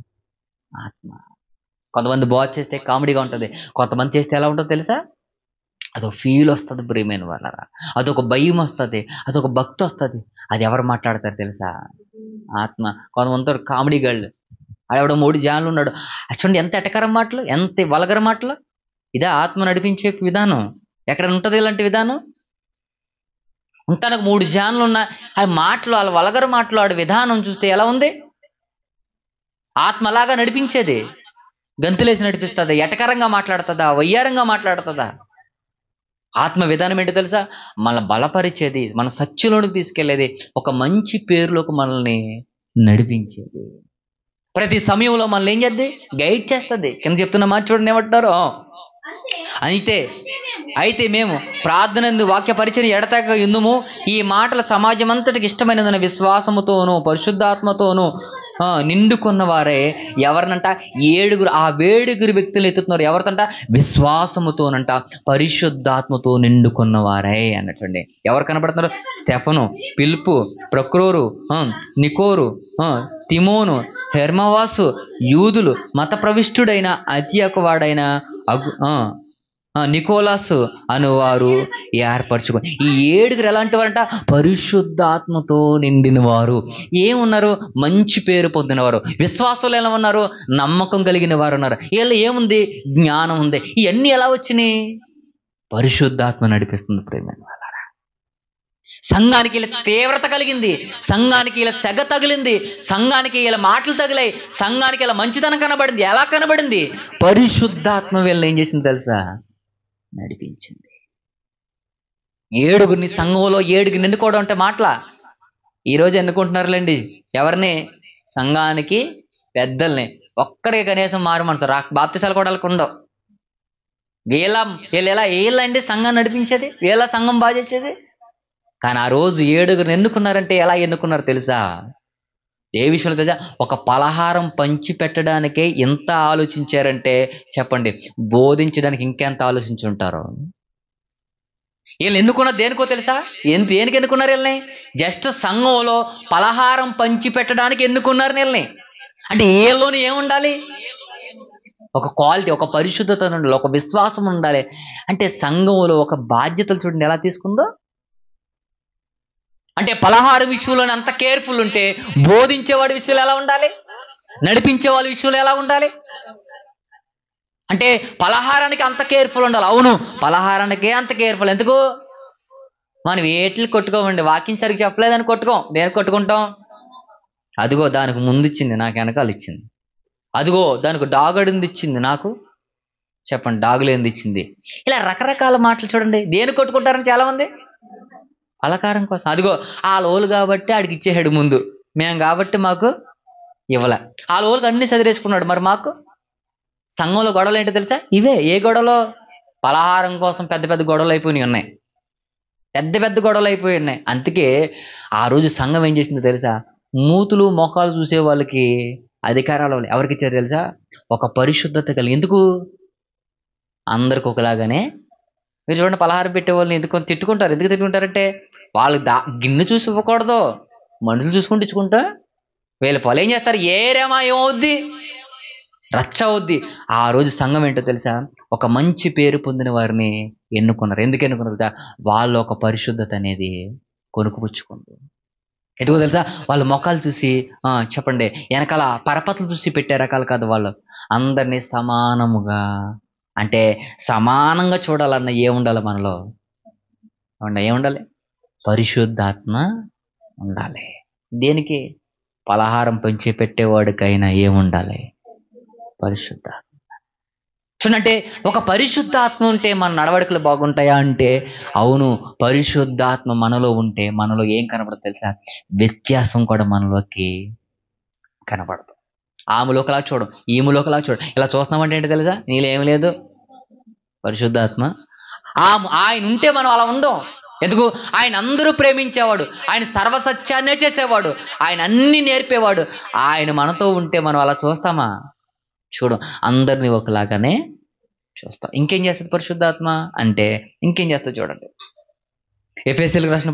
ఆత్మ. కొంతమంది బోధ చేస్తే కామెడీగా ఉంటుంది, కొంతమంది చేస్తే ఎలా ఉంటుందో తెలుసా? అదొక ఫీల్ వస్తుంది ప్రియమైన వాళ్ళరా, అదొక భయం వస్తుంది, అదొక భక్తి వస్తుంది. అది ఎవరు మాట్లాడతారు తెలుసా? ఆత్మ. కొంతమందితో కామెడీ గళ్ళు, ఆడెవడో 3 జాన్లు ఉన్నాడు, చూడండి ఎంత ఎటకరం మాటలు, ఎంత వల్గర మాటలు. ఇదే ఆత్మ నడిపించే విధానం. ఎక్కడ ఉంటుంది ఇలాంటి విధానం? తనకు 3 జాన్లు ఉన్న ఆ మాటలు, వాళ్ళ వల్గర మాటలు, ఆడ విధానం చూస్తే ఎలా ఉంది? ఆత్మ అలాగా నడిపించేది. గంతులేసి నడిపిస్తుందా? ఎటకరంగా మాట్లాడుతుందా? వయ్యారంగా మాట్లాడుతుందా? ఆత్మ విధానం ఏంటో తెలుసా? మన బలపరిచేది, మన సత్యంలోనికి తీసుకెళ్లేది, ఒక మంచి పేరులోకి మనల్ని నడిపించేది. ప్రతి సమయంలో మనల్ని ఏం చేద్ది? గైడ్ చేస్తుంది. కింద చెప్తున్న మాట చూడండి ఏమంటున్నారు? అయితే మేము ప్రార్థనందు వాక్య పరిచయం ఎడతెగక యుందుము. ఈ మాటల సమాజం అంతటికి ఇష్టమైనదన్న విశ్వాసముతోనూ పరిశుద్ధాత్మతోనూ నిండుకున్న వారే. ఎవరినంట? 7 ఆ 7 వ్యక్తులు ఎత్తుతున్నారు. ఎవరితంట? విశ్వాసముతోనంట పరిశుద్ధాత్మతో నిండుకున్న వారే అన్నట్టండి. ఎవరు కనబడుతున్నారు? స్టెఫను, పిలుపు, ప్రక్రోరు, నికోరు, తిమోను, హెర్మవాసు, యూదులు, మత ప్రవిష్టుడైన అతియకువాడైన నికోలాసు అనువారు ఏర్పరచుకొని. ఈ 7 ఎలాంటి వారంట? పరిశుద్ధాత్మతో నిండిన వారు. ఏమున్నారు? మంచి పేరు పొందినవారు. విశ్వాసులు ఎలా ఉన్నారు? నమ్మకం కలిగిన వారు ఉన్నారు. వీళ్ళు ఏముంది? జ్ఞానం ఉంది. ఇవన్నీ ఎలా వచ్చినాయి? పరిశుద్ధాత్మ నడిపిస్తుంది ప్రేమ. సంఘానికి ఇలా తీవ్రత కలిగింది, సంఘానికి ఇలా సెగ తగిలింది, సంఘానికి ఇలా మాటలు తగిలాయి, సంఘానికి ఇలా మంచితనం కనబడింది. ఎలా కనబడింది? పరిశుద్ధాత్మ వీళ్ళని ఏం చేసింది తెలుసా? నడిపించింది. 7 సంఘంలో 7 ఎన్నుకోవడం అంటే మాటలా? ఈరోజు ఎన్నుకుంటున్నారులేండి. ఎవరిని? సంఘానికి పెద్దల్ని. ఒక్కడికి కనీసం మారు మనసు బాప్తిసాలు కూడా ఉండవు. వీళ్ళండి సంఘాన్ని నడిపించేది, వీళ్ళ సంఘం బాగా చేసేది. కానీ ఆ రోజు 7 ఎన్నుకున్నారంటే ఎలా ఎన్నుకున్నారు తెలుసా? ఏ విషయంలో తెలుసా? ఒక పలహారం పంచి పెట్టడానికే ఎంత ఆలోచించారంటే చెప్పండి, బోధించడానికి ఇంకెంత ఆలోచించి ఉంటారు. వీళ్ళు ఎన్నుకున్నది దేనికో తెలుసా? దేనికి ఎన్నుకున్నారు వీళ్ళని? జస్ట్ సంఘంలో పలహారం పంచి పెట్టడానికి ఎన్నుకున్నారు వీళ్ళని. అంటే వీళ్ళలోని ఏముండాలి? ఒక క్వాలిటీ, ఒక పరిశుద్ధత ఉండాలి, ఒక విశ్వాసం ఉండాలి. అంటే సంఘంలో ఒక బాధ్యతలు చూడండి ఎలా తీసుకుందో. అంటే పలహారం విషయంలోనే అంత కేర్ఫుల్ ఉంటే బోధించేవాడి విషయంలో ఎలా ఉండాలి? నడిపించే వాళ్ళ విషయంలో ఎలా ఉండాలి? అంటే పలహారానికి అంత కేర్ఫుల్ ఉండాలి. అవును, పలహారానికే అంత కేర్ఫుల్. ఎందుకు? మనం వేట్లు కొట్టుకోమండి. వాకింగ్ సరిగ్గా చెప్పలేదని కొట్టుకోం. దేనికి కొట్టుకుంటాం? అదిగో దానికి ముందు ఇచ్చింది, నాకు వెనకాల ఇచ్చింది. అదిగో దానికి డాగడింది ఇచ్చింది, నాకు చెప్పండి డాగులేంది ఇచ్చింది. ఇలా రకరకాల మాటలు చూడండి. దేనికి కొట్టుకుంటారని చాలామంది పలకారం కోసం. అదిగో ఆ లోలు కాబట్టి ఆడికి ఇచ్చేసాడు ముందు, మేము కాబట్టి మాకు ఇవ్వలే. ఆ లోలుకి అన్ని చదివేసుకున్నాడు, మరి మాకు సంఘంలో గొడవలు ఏంటో తెలుసా? ఇవే. ఏ గొడవలో? పలహారం కోసం పెద్ద పెద్ద గొడవలు అయిపోయినాయి ఉన్నాయి. పెద్ద పెద్ద గొడవలు అయిపోయి ఉన్నాయి. అందుకే ఆ రోజు సంఘం ఏం చేసిందో తెలుసా? మూతులు మొఖాలు చూసే వాళ్ళకి అధికారాలు ఎవరికి ఇచ్చారు తెలుసా? ఒక పరిశుద్ధత కలిగి. ఎందుకు? అందరికి ఒకలాగానే. మీరు చూడండి, పలహారం పెట్టే వాళ్ళని ఎందుకు తిట్టుకుంటారు? ఎందుకు తిట్టుకుంటారంటే వాళ్ళు గిన్నె చూసి ఇవ్వకూడదు, మనుషులు చూసుకుంటూ ఇచ్చుకుంటా వీళ్ళ పలు ఏం చేస్తారు? ఏరేమా ఏమవుద్ది? రచ్చ అవుద్ది. ఆ రోజు సంఘం ఏంటో తెలుసా? ఒక మంచి పేరు పొందిన వారిని ఎన్నుకున్నారు. ఎందుకు ఎన్నుకున్నారు తెలుసా? వాళ్ళు ఒక పరిశుద్ధత అనేది కొనుక్కుపుచ్చుకుంది. ఎందుకో తెలుసా? వాళ్ళ మొఖాలు చూసి చెప్పండి, వెనకాల పరపతులు చూసి పెట్టే రకాలు కాదు వాళ్ళు. అందరినీ సమానముగా, అంటే సమానంగా చూడాలన్న ఏముండాలి మనలో? ఏముండాలి? పరిశుద్ధాత్మ ఉండాలి. దేనికి? పలహారం పంచి పెట్టేవాడికైనా ఏముండాలి? పరిశుద్ధాత్మ. చూడంటే ఒక పరిశుద్ధాత్మ ఉంటే మన నడవడికలు బాగుంటాయా అంటే అవును. పరిశుద్ధాత్మ మనలో ఉంటే మనలో ఏం కనబడదు తెలుసా? వ్యత్యాసం కూడా మనలోకి కనబడదు. ఆమెలోకలా చూడం, ఈమెలోకలా చూడం. ఇలా చూస్తున్నామంటే ఏంటి తెలుసా? నీలో ఏమి లేదు, పరిశుద్ధాత్మ. ఆయన ఉంటే మనం అలా ఉండం. ఎందుకు? ఆయన అందరూ ప్రేమించేవాడు, ఆయన సర్వసత్యాన్నే చేసేవాడు, ఆయన అన్ని నేర్పేవాడు. ఆయన మనతో ఉంటే మనం అలా చూస్తామా? చూడం. అందరినీ ఒకలాగానే చూస్తాం. ఇంకేం చేస్తుంది పరిశుద్ధాత్మ అంటే? ఇంకేం చేస్తుంది చూడండి. ఎఫెసీయులకు రాసిన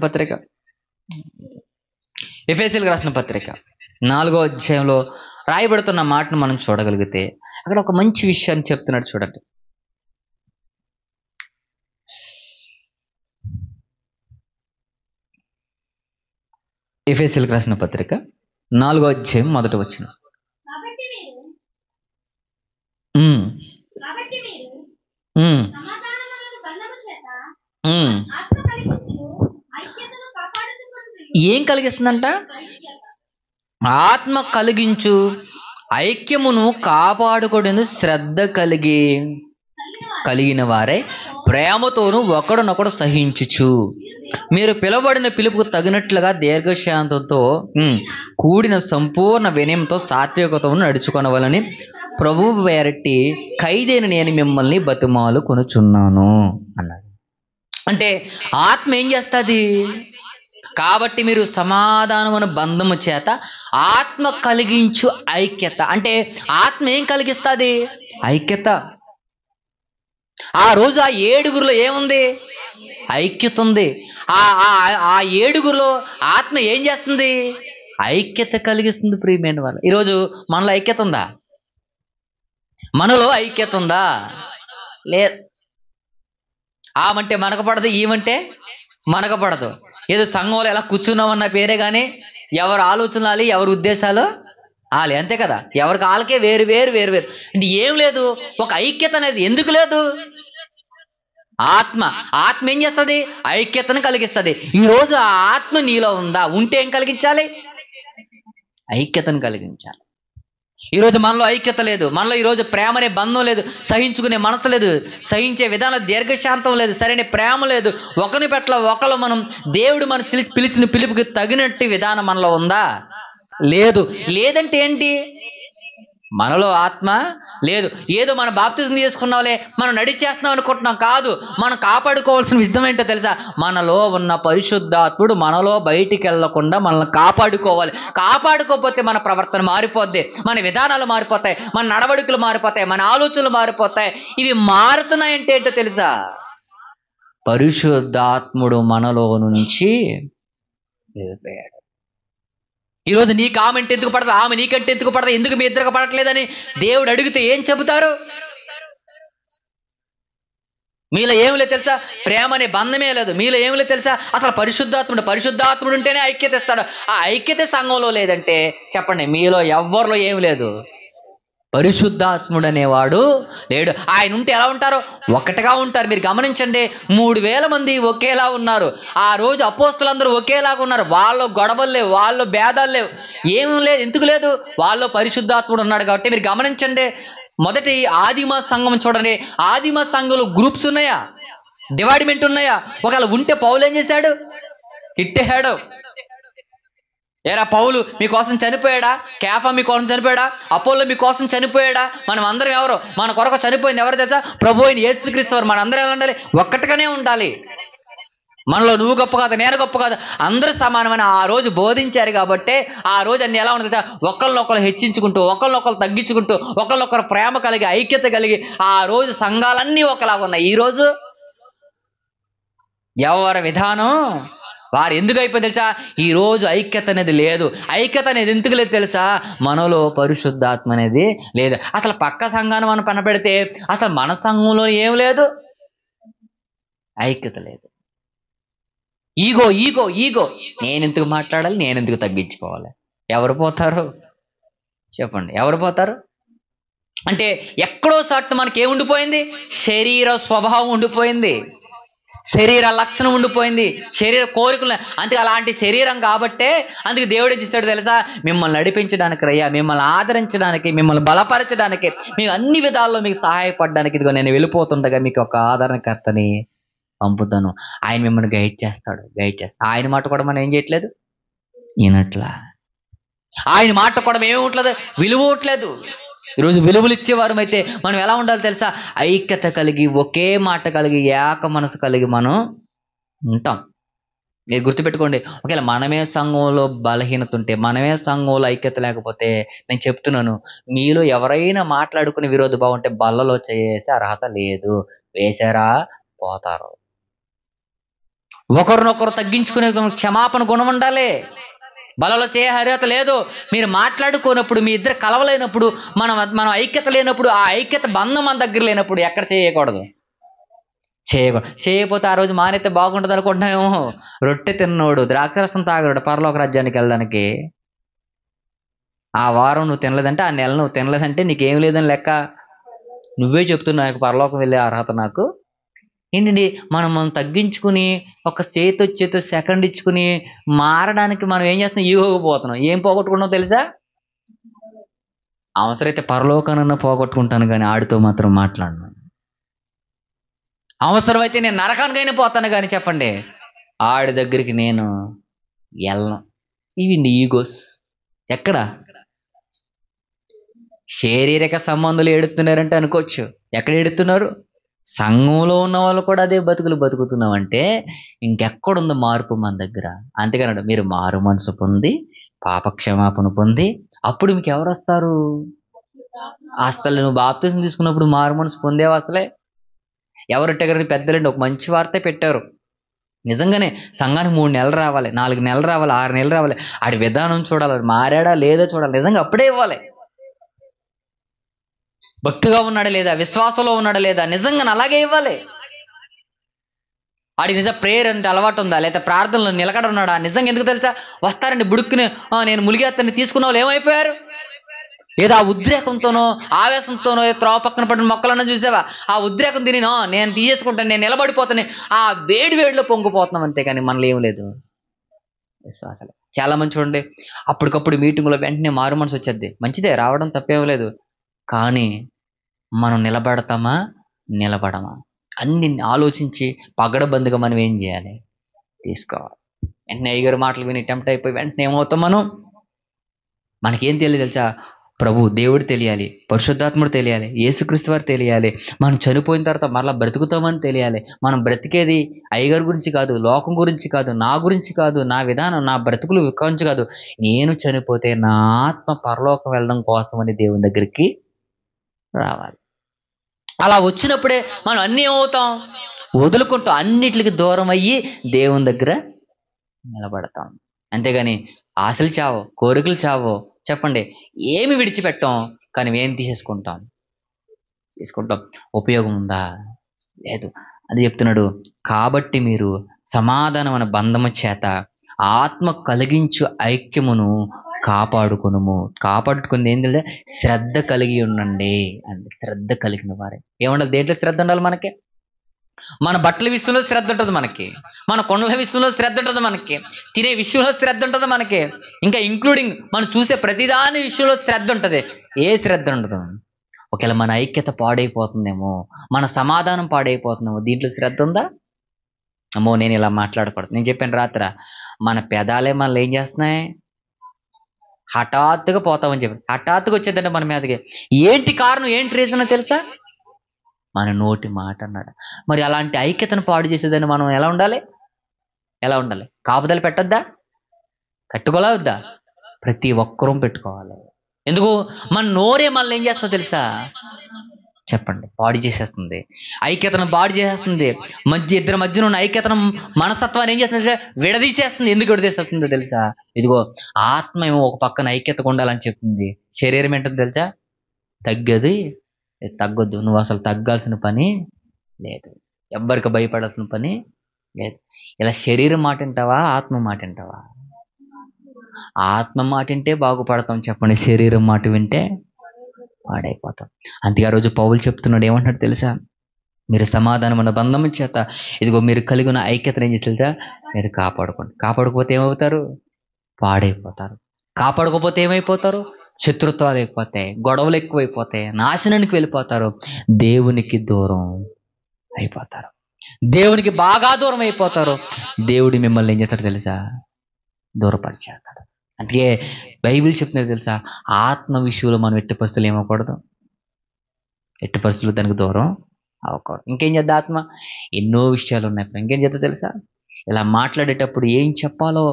పత్రిక 4వ అధ్యాయంలో రాయబడుతున్న మాటను మనం చూడగలిగితే అక్కడ ఒక మంచి విషయాన్ని చెప్తున్నాడు చూడండి. ఎఫెసీయులకు రాసిన పత్రిక 4వ అధ్యాయం 1వ వచనం. ఏం కలిగిస్తుందంట? ఆత్మ కలిగించు ఐక్యమును కాపాడుకోవడం శ్రద్ధ కలిగిన వారే ప్రేమతోను ఒకడునొకడు సహించుచు మీరు పిలువబడిన పిలుపుకు తగినట్లుగా దీర్ఘశాంతంతో కూడిన సంపూర్ణ వినయంతో సాత్వికతను నడుచుకొనవలని ప్రభువు పేరటి ఖైదైన నేను మిమ్మల్ని బతిమాలు కొనుచున్నాను అన్నాడు. అంటే ఆత్మ ఏం చేస్తుంది? కాబట్టి మీరు సమాధానమున బంధము చేత ఆత్మ కలిగించు ఐక్యత. అంటే ఆత్మ ఏం కలిగిస్తుంది? ఐక్యత. ఆ రోజు ఆ 7గురిలో ఏముంది? ఐక్యత ఉంది. ఆ 7గురిలో ఆత్మ ఏం చేస్తుంది? ఐక్యత కలిగిస్తుంది. ప్రియమైన వాళ్ళు, ఈరోజు మనలో ఐక్యత ఉందా? మనలో ఐక్యత ఉందా? లేదు. ఆమంటే మనకు పడదు, ఈమంటే మనకు పడదు. ఏదో సంఘంలో ఎలా కూర్చున్నామన్న పేరే కానీ ఎవరి ఆలోచనలు, ఎవరి ఉద్దేశాలు ఆలే, అంతే కదా. ఎవరికి ఆలకే వేరు వేరు వేరు వేరు. అంటే ఏం లేదు, ఒక ఐక్యత అనేది ఎందుకు లేదు? ఆత్మ ఏం చేస్తుంది? ఐక్యతను కలిగిస్తుంది. ఈరోజు ఆ ఆత్మ నీలో ఉందా? ఉంటే ఏం కలిగించాలి? ఐక్యతను కలిగించాలి. ఈరోజు మనలో ఐక్యత లేదు. మనలో ఈరోజు ప్రేమ అనే బంధం లేదు, సహించుకునే మనసు లేదు, సహించే విధానం దీర్ఘశాంతం లేదు, సరైన ప్రేమ లేదు. ఒకరి పట్ల ఒకరు మనం దేవుడు మనం పిలిచిన పిలుపుకి తగినట్టు విధానం మనలో ఉందా? లేదు. లేదంటే ఏంటి? మనలో ఆత్మ లేదు. ఏదో మనం బాప్తిజం చేసుకున్నాంలే, మనం నడిచేస్తున్నాం అనుకుంటున్నాం. కాదు. మనం కాపాడుకోవాల్సిన విధం ఏంటో తెలుసా? మనలో ఉన్న పరిశుద్ధాత్ముడు మనలో బయటికి వెళ్లకుండా మనల్ని కాపాడుకోవాలి. కాపాడుకోకపోతే మన ప్రవర్తన మారిపోద్ది, మన విధానాలు మారిపోతాయి, మన నడవడికలు మారిపోతాయి, మన ఆలోచనలు మారిపోతాయి. ఇవి మారుతున్నాయంటే ఏంటో తెలుసా? పరిశుద్ధాత్ముడు మనలో నుంచి వెళ్ళిపోయాడు. ఈరోజు నీకు ఆమె అంటే ఎందుకు పడదు, ఆమె నీకంటే ఎందుకు పడదు, ఎందుకు మీ ఇద్దరికి పడట్లేదని దేవుడు అడిగితే ఏం చెబుతారు? మీలో ఏమి లేదు తెలుసా? ప్రేమ అనే బంధమే లేదు. మీలో ఏమి లేదు తెలుసా? అసలు పరిశుద్ధాత్ముడు ఉంటేనే ఐక్యత ఇస్తాడు. ఆ ఐక్యత సంఘంలో లేదంటే చెప్పండి, మీలో ఎవ్వరిలో ఏమి లేదు. పరిశుద్ధాత్ముడు అనేవాడు లేడు. ఆయన ఉంటే ఎలా ఉంటారో ఒకటిగా ఉంటారు. మీరు గమనించండి, 3000 మంది ఒకేలా ఉన్నారు. ఆ రోజు అపోస్తలులందరూ ఒకేలాగా ఉన్నారు. వాళ్ళు గొడవలు లేవు, వాళ్ళు భేదాలు లేవు, ఏం లేదు. ఎందుకు లేదు? వాళ్ళు పరిశుద్ధాత్ముడు ఉన్నాడు కాబట్టి. మీరు గమనించండి, మొదటి ఆదిమ సంఘం చూడండి. ఆదిమ సంఘంలో గ్రూప్స్ ఉన్నాయా? డివైడ్మెంట్ ఉన్నాయా? ఒకవేళ ఉంటే పౌలు ఏం చేశాడు? తిట్టేశాడు. ఏరా పౌలు మీకోసం చనిపోయాడా? కేఫా మీకోసం చనిపోయాడా? అపోల్లో మీకోసం చనిపోయాడా? మనం అందరం ఎవరు? మన కొరకు చనిపోయింది ఎవరు తెలుసా? ప్రభు అయిన యేసుక్రీస్తు వారు. మన అందరం ఎలా ఉండాలి? ఒక్కటిగానే ఉండాలి. మనలో నువ్వు గొప్ప కాదు, నేను గొప్ప కాదు, అందరూ సమానమని ఆ రోజు బోధించారు. కాబట్టి ఆ రోజు అన్ని ఎలా ఉంటుంది? ఒకళ్ళనొకరు హెచ్చించుకుంటూ, ఒకళ్ళనొకరు తగ్గించుకుంటూ, ఒకళ్ళొకరు ప్రేమ కలిగి, ఐక్యత కలిగి ఆ రోజు సంఘాలన్నీ ఒకలాగా ఉన్నాయి. ఈ రోజు ఎవరి విధానం వారు ఎందుకు అయిపోయింది తెలుసా? ఈ రోజు ఐక్యత అనేది లేదు. ఐక్యత అనేది ఎందుకు లేదు తెలుసా? మనలో పరిశుద్ధాత్మ అనేది లేదు. అసలు పక్క సంఘాన్ని మనం పనపెడితే అసలు మన సంఘంలో ఏం లేదు, ఐక్యత లేదు. ఈగో ఈగో ఈగో, నేనెందుకు మాట్లాడాలి, నేనెందుకు తగ్గించుకోవాలి? ఎవరు పోతారు చెప్పండి? ఎవరు పోతారు? అంటే ఎక్కడో చోట మనకి ఏముండిపోయింది? శరీర స్వభావం ఉండిపోయింది, శరీర లక్షణం ఉండిపోయింది, శరీర కోరికలు. అందుకే అలాంటి శరీరం కాబట్టే అందుకే దేవుడు ఏం చేస్తాడు తెలుసా? మిమ్మల్ని నడిపించడానికి రయ్యా, మిమ్మల్ని ఆదరించడానికి, మిమ్మల్ని బలపరచడానికి, మీకు అన్ని విధాల్లో మీకు సహాయపడడానికి ఇదిగో నేను వెళ్ళిపోతుండగా మీకు ఒక ఆదరణకర్తని పంపుతాను. ఆయన మిమ్మల్ని గైడ్ చేస్తాడు. ఆయన మాట కూడా మనం ఏం చేయట్లేదు, వినట్లా. ఆయన మాట కూడా ఏమిట్లేదు, విలువట్లేదు. ఈరోజు విలువలు ఇచ్చేవారు అయితే మనం ఎలా ఉండాలి తెలుసా? ఐక్యత కలిగి, ఒకే మాట కలిగి, ఏక మనసు కలిగి మనం ఉంటాం. మీరు గుర్తుపెట్టుకోండి, ఒకవేళ మనమే సంఘంలో బలహీనత ఉంటే, మనమే సంఘంలో ఐక్యత లేకపోతే, నేను చెప్తున్నాను, మీలో ఎవరైనా మాట్లాడుకుని విరోధ భావం ఉంటే బల్లలో చేసే అర్హత లేదు. వేశారా పోతారు. ఒకరినొకరు తగ్గించుకునే క్షమాపణ గుణం ఉండాలి. బలలో చేయ అర్హత లేదు. మీరు మాట్లాడుకోనప్పుడు, మీ ఇద్దరు కలవలేనప్పుడు, మనం ఐక్యత లేనప్పుడు, ఆ ఐక్యత బంధం మన దగ్గర లేనప్పుడు ఎక్కడ చేయకూడదు, చేయకపోతే ఆ రోజు మానేస్తే బాగుంటుంది అనుకుంటున్నామేమో. రొట్టె తిన్నోడు ద్రాక్షరసం తాగడు పరలోక రాజ్యానికి వెళ్ళడానికి. ఆ వారం నువ్వు తినలేదంటే, ఆ నెల నువ్వు తినలేదంటే నీకేం లేదని లెక్క. నువ్వే చెప్తున్నావు పరలోకం వెళ్ళే అర్హత నాకు ఏంటండి. మనం తగ్గించుకుని ఒక చేతో సెకండ్ ఇచ్చుకుని మారడానికి మనం ఏం చేస్తున్నాం? ఈగోకపోతున్నాం. ఏం పోగొట్టుకున్నావు తెలుసా? అవసరమైతే పరలోకానన్నా పోగొట్టుకుంటాను కానీ ఆడితో మాత్రం మాట్లాడను. అవసరమైతే నేను నరకానికైనా పోతాను కానీ చెప్పండి, ఆడి దగ్గరికి నేను వెళ్ళను. ఇవి ఈగోస్. ఎక్కడ శారీరక సంబంధాలు ఏడుతున్నారంటే అనుకోవచ్చు. ఎక్కడ ఏడుతున్నారు? సంఘంలో ఉన్న వాళ్ళు కూడా అదే బతుకులు బతుకుతున్నామంటే ఇంకెక్కడుంది మార్పు మన దగ్గర? అంతేకానండి, మీరు మారు మనసు పొంది పాపక్షమాపణ పొంది అప్పుడు మీకు ఎవరు వస్తారు? అసలు నువ్వు బాప్తిసం తీసుకున్నప్పుడు మారు మనసు పొందేవా? అసలే ఎవరు పెద్దలండి ఒక మంచి వార్త పెట్టారు. నిజంగానే సంఘానికి 3 నెలలు రావాలి, 4 నెలలు రావాలి, 6 నెలలు రావాలి. ఆడి విధానం చూడాలి, మారాడా లేదో చూడాలి. నిజంగా అప్పుడే ఇవ్వాలి. భక్తిగా ఉన్నాడా లేదా, విశ్వాసంలో ఉన్నాడా లేదా, నిజంగా అలాగే ఇవ్వాలి. ఆడి నిజం ప్రేయర్ అంటే అలవాటు ఉందా, లేదా ప్రార్థనలో నిలకడ ఉన్నాడా? నిజంగా ఎందుకు తెలుసా? వస్తారండి బుడుక్కుని నేను ములిగేత్తని తీసుకున్న వాళ్ళు ఏమైపోయారు? ఏదో ఆ ఉద్రేకంతోనో ఆవేశంతోనో త్రోవ పక్కన పడిన మొక్కలన్నా చూసావా? ఆ ఉద్రేకం తిని నేను తీసేసుకుంటాను, నేను నిలబడిపోతాను, ఆ వేడిలో పొంగిపోతున్నాం. అంతేగాని మనలో ఏం లేదు విశ్వాసాలు. చాలా మంది చూడండి, అప్పటికప్పుడు మీటింగ్లో వెంటనే మారు మనసు వచ్చేది. మంచిదే, రావడం తప్పేం లేదు. కానీ మనం నిలబడతామా నిలబడమా అన్ని ఆలోచించి పగడబందుగా మనం ఏం చేయాలి? తీసుకోవాలి. వెంటనే అయ్యగారు మాటలు విని టెంప్ట్ అయిపోయి వెంటనే ఏమవుతాం? మనకేం తెలియదు తెలుసా? ప్రభు దేవుడు తెలియాలి, పరిశుద్ధాత్ముడు తెలియాలి, యేసుక్రీస్తు వారు తెలియాలి. మనం చనిపోయిన తర్వాత మరలా బ్రతుకుతామని తెలియాలి. మనం బ్రతికేది అయ్యగారి గురించి కాదు, లోకం గురించి కాదు, నా గురించి కాదు, నా విధానం, నా బ్రతుకులు గురించి కాదు. నేను చనిపోతే నా ఆత్మ పరలోకం వెళ్ళడం కోసమని దేవుని దగ్గరికి రావాలి. అలా వచ్చినప్పుడే మనం అన్నీ ఏమవుతాం? వదులుకుంటూ అన్నిటికి దూరం అయ్యి దేవుని దగ్గర నిలబడతాం. అంతేగాని ఆశలు చావో, కోరికలు చావో, చెప్పండి, ఏమి విడిచిపెట్టాం కానీ ఏం తీసుకుంటాం? ఉపయోగం ఉందా? లేదు. అది చెప్తున్నాడు, కాబట్టి మీరు సమాధానమైన బంధము చేత ఆత్మ కలిగించు ఐక్యమును కాపాడుకుని ఏం తెలియదు, శ్రద్ధ కలిగి ఉండండి అంటే శ్రద్ధ కలిగిన వారే. ఏముండాలి? దేంట్లో శ్రద్ధ ఉండాలి మనకి? మన బట్టల విషయంలో శ్రద్ధ ఉంటుంది మనకి, మన కొండల విషయంలో శ్రద్ధ ఉంటుంది మనకి, తినే విషయంలో శ్రద్ధ ఉంటుంది మనకి, ఇంకా ఇంక్లూడింగ్ మనం చూసే ప్రతిదాని విషయంలో శ్రద్ధ ఉంటుంది. ఏ శ్రద్ధ ఉండదు? ఒకవేళ మన ఐక్యత పాడైపోతుందేమో, మన సమాధానం పాడైపోతుందేమో, దీంట్లో శ్రద్ధ ఉందా? అమ్మో నేను ఇలా మాట్లాడకూడదు. నేను చెప్పాను రాత్ర, మన పెదాలే మనల్ని ఏం చేస్తున్నాయి? హఠాత్తుగా పోతామని చెప్పి హఠాత్తుగా వచ్చేదంటే మన మీదకి. ఏంటి కారణం, ఏంటి రీజన్ తెలుసా? మన నోటి మాట అన్నాడు. మరి అలాంటి ఐక్యతను పాడు చేసేదని మనం ఎలా ఉండాలి? ఎలా ఉండాలి? కాపుదల పెట్టొద్దా? కట్టుకోలా వద్దా? ప్రతి ఒక్కరూ పెట్టుకోవాలి. ఎందుకు? మన నోరే మనల్ని ఏం చేస్తుందో తెలుసా? చెప్పండి, పాడు చేసేస్తుంది. ఐక్యతను పాడు చేసేస్తుంది. ఇద్దరి మధ్యన ఉన్న ఐక్యతను, మనస్తత్వాన్ని ఏం చేస్తుంది తెలుసా? విడదీసేస్తుంది. ఎందుకు విడదీసేస్తుందో తెలుసా? ఇదిగో, ఆత్మ ఏమో ఒక పక్కన ఐక్యతగా ఉండాలని చెప్తుంది, శరీరం ఏంటో తెలుసా? తగ్గది, తగ్గొద్దు, నువ్వు అసలు తగ్గాల్సిన పని లేదు, ఎవ్వరికి భయపడాల్సిన పని లేదు. ఇలా శరీరం మాట వింటావా, ఆత్మ మాట వింటావా? ఆత్మ మాట వింటే బాగుపడతాం చెప్పండి, శరీరం మాట వింటే పాడైపోతాం. అందుకే ఆ రోజు పౌలు చెప్తున్నాడు, ఏమంటున్నాడు తెలుసా? మీరు సమాధానమైన బంధము చేత ఇదిగో మీరు కలిగి ఉన్న ఐక్యతను ఏం చేసి తెలుసా? మీరు కాపాడుకోండి. కాపాడుకోకపోతే ఏమవుతారు? పాడైపోతారు. కాపాడుకోకపోతే ఏమైపోతారు? శత్రుత్వాలు అయిపోతాయి, గొడవలు ఎక్కువైపోతాయి, నాశనానికి వెళ్ళిపోతారు, దేవునికి దూరం అయిపోతారు, దేవునికి బాగా దూరం అయిపోతారు. దేవుడు మిమ్మల్ని ఏం చేస్తాడు తెలుసా? దూరపరిచేస్తాడు. అందుకే బైబిల్ చెప్తున్నది తెలుసా? ఆత్మ విషయంలో మనం ఎట్టి పరిస్థితులు ఏమవ్వకూడదు, ఎట్టి పరిస్థితులు దానికి దూరం అవ్వకూడదు. ఇంకేం చేద్దా ఆత్మ? ఎన్నో విషయాలు ఉన్నాయి. ఇంకేం చేద్దా తెలుసా? ఇలా మాట్లాడేటప్పుడు ఏం చెప్పాలో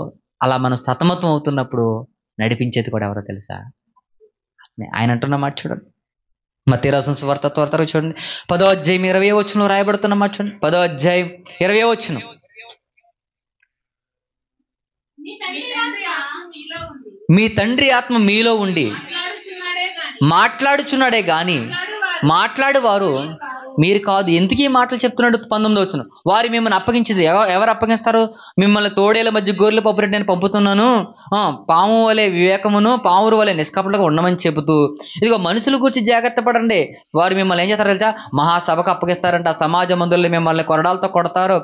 అలా మనం సతమతం అవుతున్నప్పుడు నడిపించేది కూడా ఎవరో తెలుసా? ఆయన అంటున్న మాట చూడండి, మత్తయి రాసిన సువార్త త్వరగా చూడండి, 10వ అధ్యాయం 20వ వచనంలో రాయబడుతున్న మాట చూడండి. 10వ అధ్యాయం 20వ వచనం. మీ తండ్రి ఆత్మ మీలో ఉండి మాట్లాడుచున్నాడే గాని మాట్లాడేవారు మీరు కాదు. ఎందుకు ఈ మాటలు చెప్తున్నాడు? 19వ వచనం, వారు మిమ్మల్ని అప్పగించేది ఎవరు అప్పగిస్తారు? మిమ్మల్ని తోడేల మధ్య గొర్రెల పప్పురెడ్డి నేను పంపుతున్నాను, పాము వలె వివేకమును పావురు వలె నిష్కపటంగా ఉండమని చెబుతూ, ఇదిగో మనుషుల గురించి జాగ్రత్త పడండి, వారు మిమ్మల్ని ఏం చేస్తారు తెలుసా? మహాసభకు అప్పగిస్తారంట, సమాజ మందుల్లో మిమ్మల్ని కొరడాలతో కొడతారు,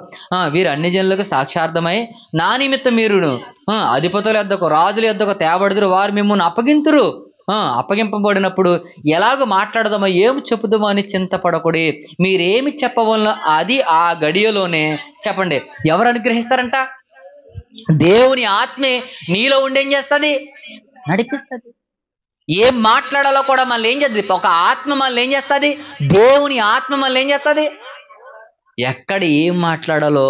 వీరు అన్ని జనులకు సాక్షార్థమై నా నిమిత్తం మీరు అధిపతుల యొద్దకు రాజుల యొద్దకు తేబడుదురు, వారు మిమ్మల్ని అప్పగింతురు. అప్పగింపబడినప్పుడు ఎలాగో మాట్లాడదామో ఏమి చెప్పుదామో అని చింతపడకూడి, మీరేమి చెప్పవలనో అది ఆ గడియలోనే చెప్పండి. ఎవరు అనుగ్రహిస్తారంట? దేవుని ఆత్మే నీలో ఉండి ఏం చేస్తుంది? నడిపిస్తుంది. ఏం మాట్లాడాలో కూడా మళ్ళీ ఏం చేస్తుంది? ఒక ఆత్మ మళ్ళీ ఏం చేస్తుంది? దేవుని ఆత్మ మళ్ళీ ఏం చేస్తుంది? ఎక్కడ ఏం మాట్లాడాలో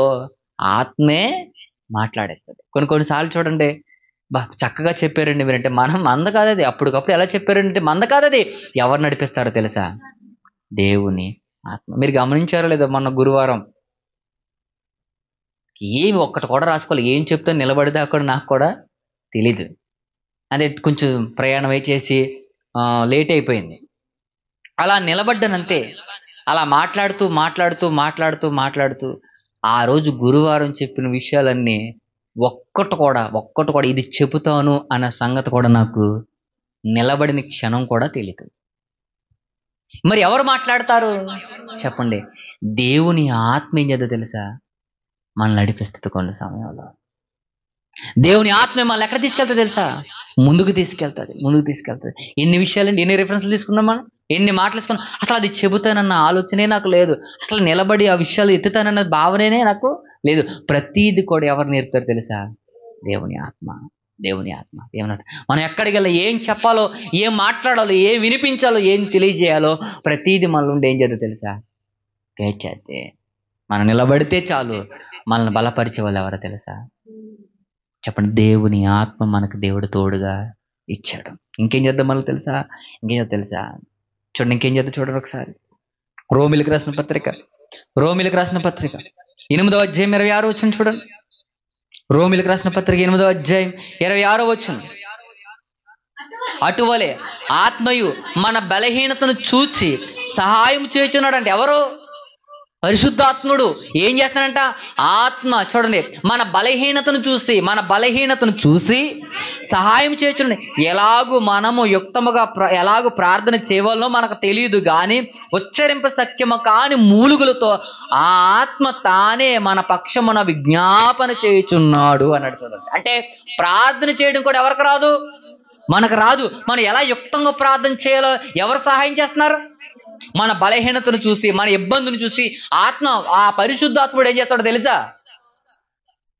ఆత్మే మాట్లాడేస్తుంది. కొన్నిసార్లు చూడండి, చక్కగా చెప్పారండి మీరంటే మనం మంద కాదది, అప్పటికప్పుడు ఎలా చెప్పారంటే మంద కాదది. ఎవరు నడిపిస్తారో తెలుసా? దేవుని ఆత్మ. మీరు గమనించారో లేదో, మొన్న గురువారం ఏమి ఒక్కటి కూడా రాసుకోవాలి, ఏం చెప్తే నిలబడితే అక్కడ నాకు కూడా తెలీదు. అదే కొంచెం ప్రయాణం చేసి లేట్ అయిపోయింది. అలా నిలబడ్డానంతే, అలా మాట్లాడుతూ మాట్లాడుతూ మాట్లాడుతూ మాట్లాడుతూ ఆ రోజు గురువారం చెప్పిన విషయాలన్నీ ఒక్కటి కూడా ఇది చెబుతాను అన్న సంగతి కూడా నాకు నిలబడిన క్షణం కూడా తెలియదు. మరి ఎవరు మాట్లాడతారు చెప్పండి? దేవుని ఆత్మ ఏం చేద్దో తెలుసా? మనల్ని నడిపిస్తుంది. కొన్ని సమయంలో దేవుని ఆత్మ మనల్ని ఎక్కడ తీసుకెళ్తా తెలుసా? ముందుకు తీసుకెళ్తుంది. ఎన్ని విషయాలండి, ఎన్ని రిఫరెన్స్లు తీసుకున్నాం మనం, ఎన్ని మాటలు తీసుకున్నాం. అసలు అది చెబుతానన్న ఆలోచనే నాకు లేదు, అసలు నిలబడి ఆ విషయాలు ఎత్తుతానన్న భావనే నాకు లేదు. ప్రతీది కూడా ఎవరు నేర్పుతారు తెలుసా? దేవుని ఆత్మ. మనం ఎక్కడికి వెళ్ళా, ఏం చెప్పాలో, ఏం మాట్లాడాలో, ఏం వినిపించాలో, ఏం తెలియజేయాలో ప్రతీది మన నుండి ఏం చేద్దో తెలుసా? గైడ్ చేస్తే, మనం నిలబడితే చాలు, మనల్ని బలపరిచే వాళ్ళు ఎవరో తెలుసా? చెప్పండి, దేవుని ఆత్మ మనకు దేవుడు తోడుగా ఇచ్చాడు. ఇంకేం చేద్దాం మనకు తెలుసా? చూడండి, ఇంకేం చేద్దాం చూడండి ఒకసారి. రోమిలకు రాసిన పత్రిక 8వ అధ్యాయం 26వ వచనం చూడండి. రోమిలకు రాసిన పత్రిక 8వ అధ్యాయం 26వ వచనం. అటువలే ఆత్మయు మన బలహీనతను చూచి సహాయం చేస్తున్నాడు. అంటే ఎవరు? పరిశుద్ధాత్ముడు. ఏం చేస్తానంట? ఆత్మ చూడండి, మన బలహీనతను చూసి సహాయం చేస్తున్నాడు. ఎలాగూ మనము యుక్తముగా ఎలాగూ ప్రార్థన చేయవాలో మనకు తెలియదు, కానీ ఉచ్చరింప సత్యము కాని మూలుగులతో ఆ ఆత్మ తానే మన పక్షమున విజ్ఞాపన చేయుచున్నాడు అన్నాడు. చూడండి, అంటే ప్రార్థన చేయడం కూడా ఎవరికి రాదు? మనకు రాదు. మనం ఎలా యుక్తంగా ప్రార్థన చేయాలో ఎవరు సహాయం చేస్తున్నారు? మన బలహీనతను చూసి, మన ఇబ్బందిని చూసి ఆత్మ, ఆ పరిశుద్ధాత్ముడు ఏం చేస్తాడో తెలుసా?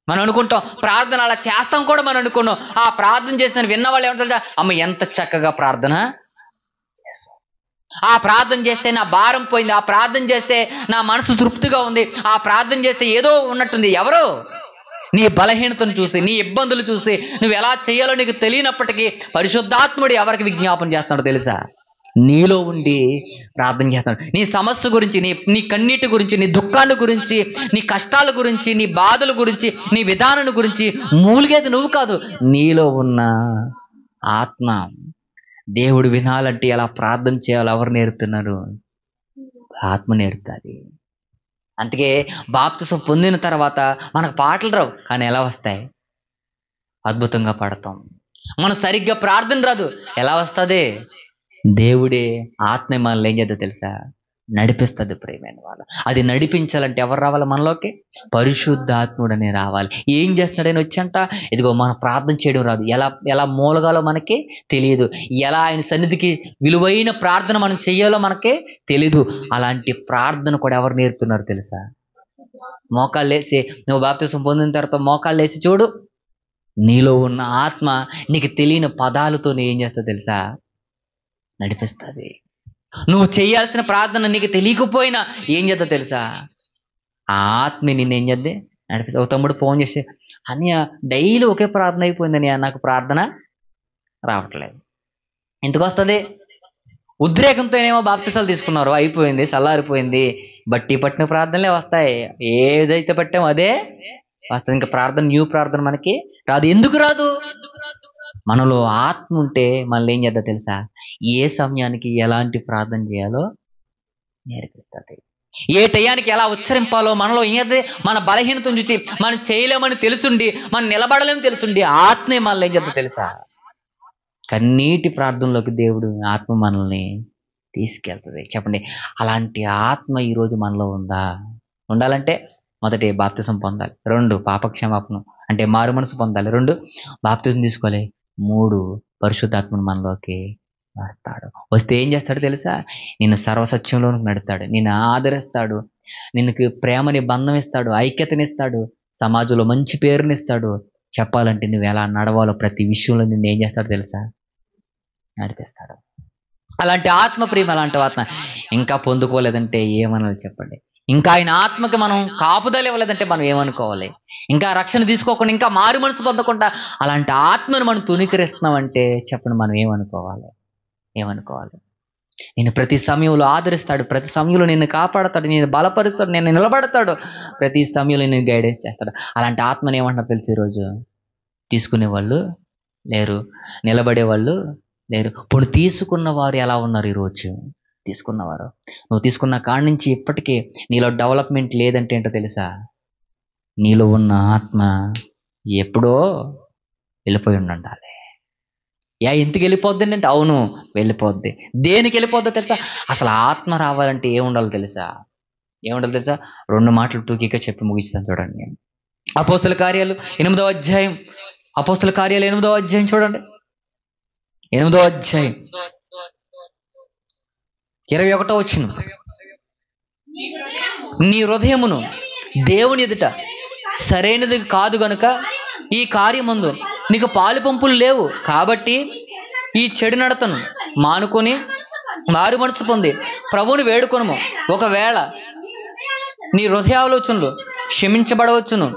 మనం అనుకుంటాం ప్రార్థన అలా చేస్తాం కూడా మనం అనుకున్నాం. ఆ ప్రార్థన చేసిన విన్న వాళ్ళు ఏమంటారు తెలుసా? అమ్మ ఎంత చక్కగా ప్రార్థన చేశావు. ఆ ప్రార్థన చేస్తే నా భారం పోయింది, ఆ ప్రార్థన చేస్తే నా మనసు తృప్తిగా ఉంది, ఆ ప్రార్థన చేస్తే ఏదో ఉన్నట్టుంది. ఎవరు? నీ బలహీనతను చూసి, నీ ఇబ్బందులు చూసి, నువ్వు ఎలా చేయాలో నీకు తెలియనప్పటికీ పరిశుద్ధాత్ముడు ఎవరికి విజ్ఞాపన చేస్తున్నాడో తెలుసా? నీలో ఉండి ప్రార్థన చేస్తున్నాడు. నీ సమస్య గురించి, నీ కన్నీటి గురించి, నీ దుఃఖాన్ని గురించి, నీ కష్టాల గురించి, నీ బాధల గురించి, నీ విధానం గురించి మూలిగేది నువ్వు కాదు, నీలో ఉన్న ఆత్మ. దేవుడు వినాలంటే ఎలా ప్రార్థన చేయాలో ఎవరు నేర్పుతున్నారు? ఆత్మ నేర్పుతుంది. అందుకే బాప్తిసం పొందిన తర్వాత మనకు పాటలు రావు, కానీ ఎలా వస్తాయి? అద్భుతంగా పాడతాం. మనం సరిగ్గా ప్రార్థన రాదు, ఎలా వస్తుంది? దేవుడే ఆత్మ మనల్ని ఏం చేద్దో తెలుసా? నడిపిస్తుంది. ప్రియమైన వాళ్ళు, అది నడిపించాలంటే ఎవరు రావాలి మనలోకి? పరిశుద్ధాత్ముడనే రావాలి. ఏం చేస్తున్నాడని వచ్చంట, ఇదిగో మనం ప్రార్థన చేయడం రాదు, ఎలా మూలగాలో మనకి తెలియదు, ఎలా ఆయన సన్నిధికి విలువైన ప్రార్థన మనం చెయ్యాలో మనకి తెలీదు. అలాంటి ప్రార్థన కూడా ఎవరు నేర్పుతున్నారు తెలుసా? మోకాళ్ళు లేసి, నువ్వు బాప్తిసం పొందిన తర్వాత మోకాళ్ళు లేసి చూడు, నీలో ఉన్న ఆత్మ నీకు తెలియని పదాలతో ఏం చేస్తా తెలుసా? నడిపిస్తుంది. నువ్వు చేయాల్సిన ప్రార్థన నీకు తెలియకపోయినా ఏం చేద్దా తెలుసా? ఆ ఆత్మ నిన్ను ఏం చేద్ది? నడిపిస్తా. ఒక తమ్ముడు ఫోన్ చేసి, అన్నయ్య డైలీ ఒకే ప్రార్థన అయిపోయిందని, నాకు ప్రార్థన రావట్లేదు. ఎందుకు వస్తుంది? ఉద్రేకంతోనేమో బాప్తిసాలు తీసుకున్నారు, అయిపోయింది, చల్లారిపోయింది. బట్టి పట్టిన ప్రార్థనలే వస్తాయి. ఏదైతే పట్టామో అదే వస్తుంది. ఇంకా ప్రార్థన, న్యూ ప్రార్థన మనకి రాదు. ఎందుకు రాదు? మనలో ఆత్మ ఉంటే మనల్ని ఏం చేద్దా తెలుసా? ఏ సమయానికి ఎలాంటి ప్రార్థన చేయాలో నేర్పిస్తుంది. ఏ టయానికి ఎలా ఉచ్చరింపాలో మనలో ఏది, మన బలహీనతను చూసి మనం చేయలేమని తెలుసుండి, మనం నిలబడలేమని తెలుసుండి, ఆత్మే మనల్ని ఏం చేద్దా తెలుసా? కన్నీటి ప్రార్థనలోకి దేవుడు ఆత్మ మనల్ని తీసుకెళ్తుంది. చెప్పండి, అలాంటి ఆత్మ ఈరోజు మనలో ఉందా? ఉండాలంటే మొదటి బాప్తిసం పొందాలి, 2 పాపక్షమాపణ అంటే మారు మనసు పొందాలి, 2 బాప్తిసం తీసుకోవాలి, 3 పరిశుద్ధాత్మను మనలోకి వస్తాడు. వస్తే ఏం చేస్తాడు తెలుసా? నిన్ను సర్వసత్యంలోనికి నడుతాడు, నిన్ను ఆదరిస్తాడు, నిన్నుకి ప్రేమని బంధం ఇస్తాడు, ఐక్యతనిస్తాడు, సమాజంలో మంచి పేరునిస్తాడు. చెప్పాలంటే నువ్వు ఎలా నడవాలో ప్రతి విషయంలో నిన్ను ఏం చేస్తాడు తెలుసా? నడిపిస్తాడు. అలాంటి ఆత్మ ప్రేమ, అలాంటి ఆత్మ ఇంకా పొందుకోలేదంటే ఏమనాలి చెప్పండి? ఇంకా ఆయన ఆత్మకి మనం కాపుదల ఇవ్వలేదంటే మనం ఏమనుకోవాలి? ఇంకా రక్షణ తీసుకోకుండా, ఇంకా మారు మనసు పొందకుండా అలాంటి ఆత్మను మనం తుణీకరిస్తున్నామంటే చెప్పండి, మనం ఏమనుకోవాలి? నేను ప్రతి సమయంలో ఆదరిస్తాడు, ప్రతి సమయంలో నిన్ను కాపాడతాడు, నేను బలపరుస్తాడు, నేను నిలబడతాడు, ప్రతి సమయంలో నేను గైడెన్స్ చేస్తాడు. అలాంటి ఆత్మని ఏమంటారు తెలుసు? ఈరోజు తీసుకునేవాళ్ళు లేరు, నిలబడేవాళ్ళు లేరు. ఇప్పుడు తీసుకున్న వారు ఎలా ఉన్నారు? ఈరోజు తీసుకున్నవారు, నువ్వు తీసుకున్న కాడి నుంచి ఇప్పటికే నీలో డెవలప్మెంట్ లేదంటే ఏంటో తెలుసా? నీలో ఉన్న ఆత్మ ఎప్పుడో వెళ్ళిపోయి ఉండాలి. ఎందుకు వెళ్ళిపోద్ది అంటే, అవును వెళ్ళిపోద్ది. దేనికి వెళ్ళిపోద్దో తెలుసా? అసలు ఆత్మ రావాలంటే ఏముండాలో తెలుసా? 2 మాటలు టూకీగా చెప్పి ముగిస్తాను చూడండి. అపోస్తుల కార్యాలు 8వ అధ్యాయం, అపోస్తుల కార్యాలు 8వ అధ్యాయం చూడండి. 8వ అధ్యాయం 21వ వచనం. నీ హృదయమును దేవుని ఎదుట సరైనది కాదు గనుక ఈ కార్యమందు నీకు పాలు పంపులు లేవు, కాబట్టి ఈ చెడు నడతను మానుకొని మారు మనసు పొంది ప్రభువుని వేడుకొనుము. ఒకవేళ నీ హృదయాలోచనలు క్షమించబడవచ్చును,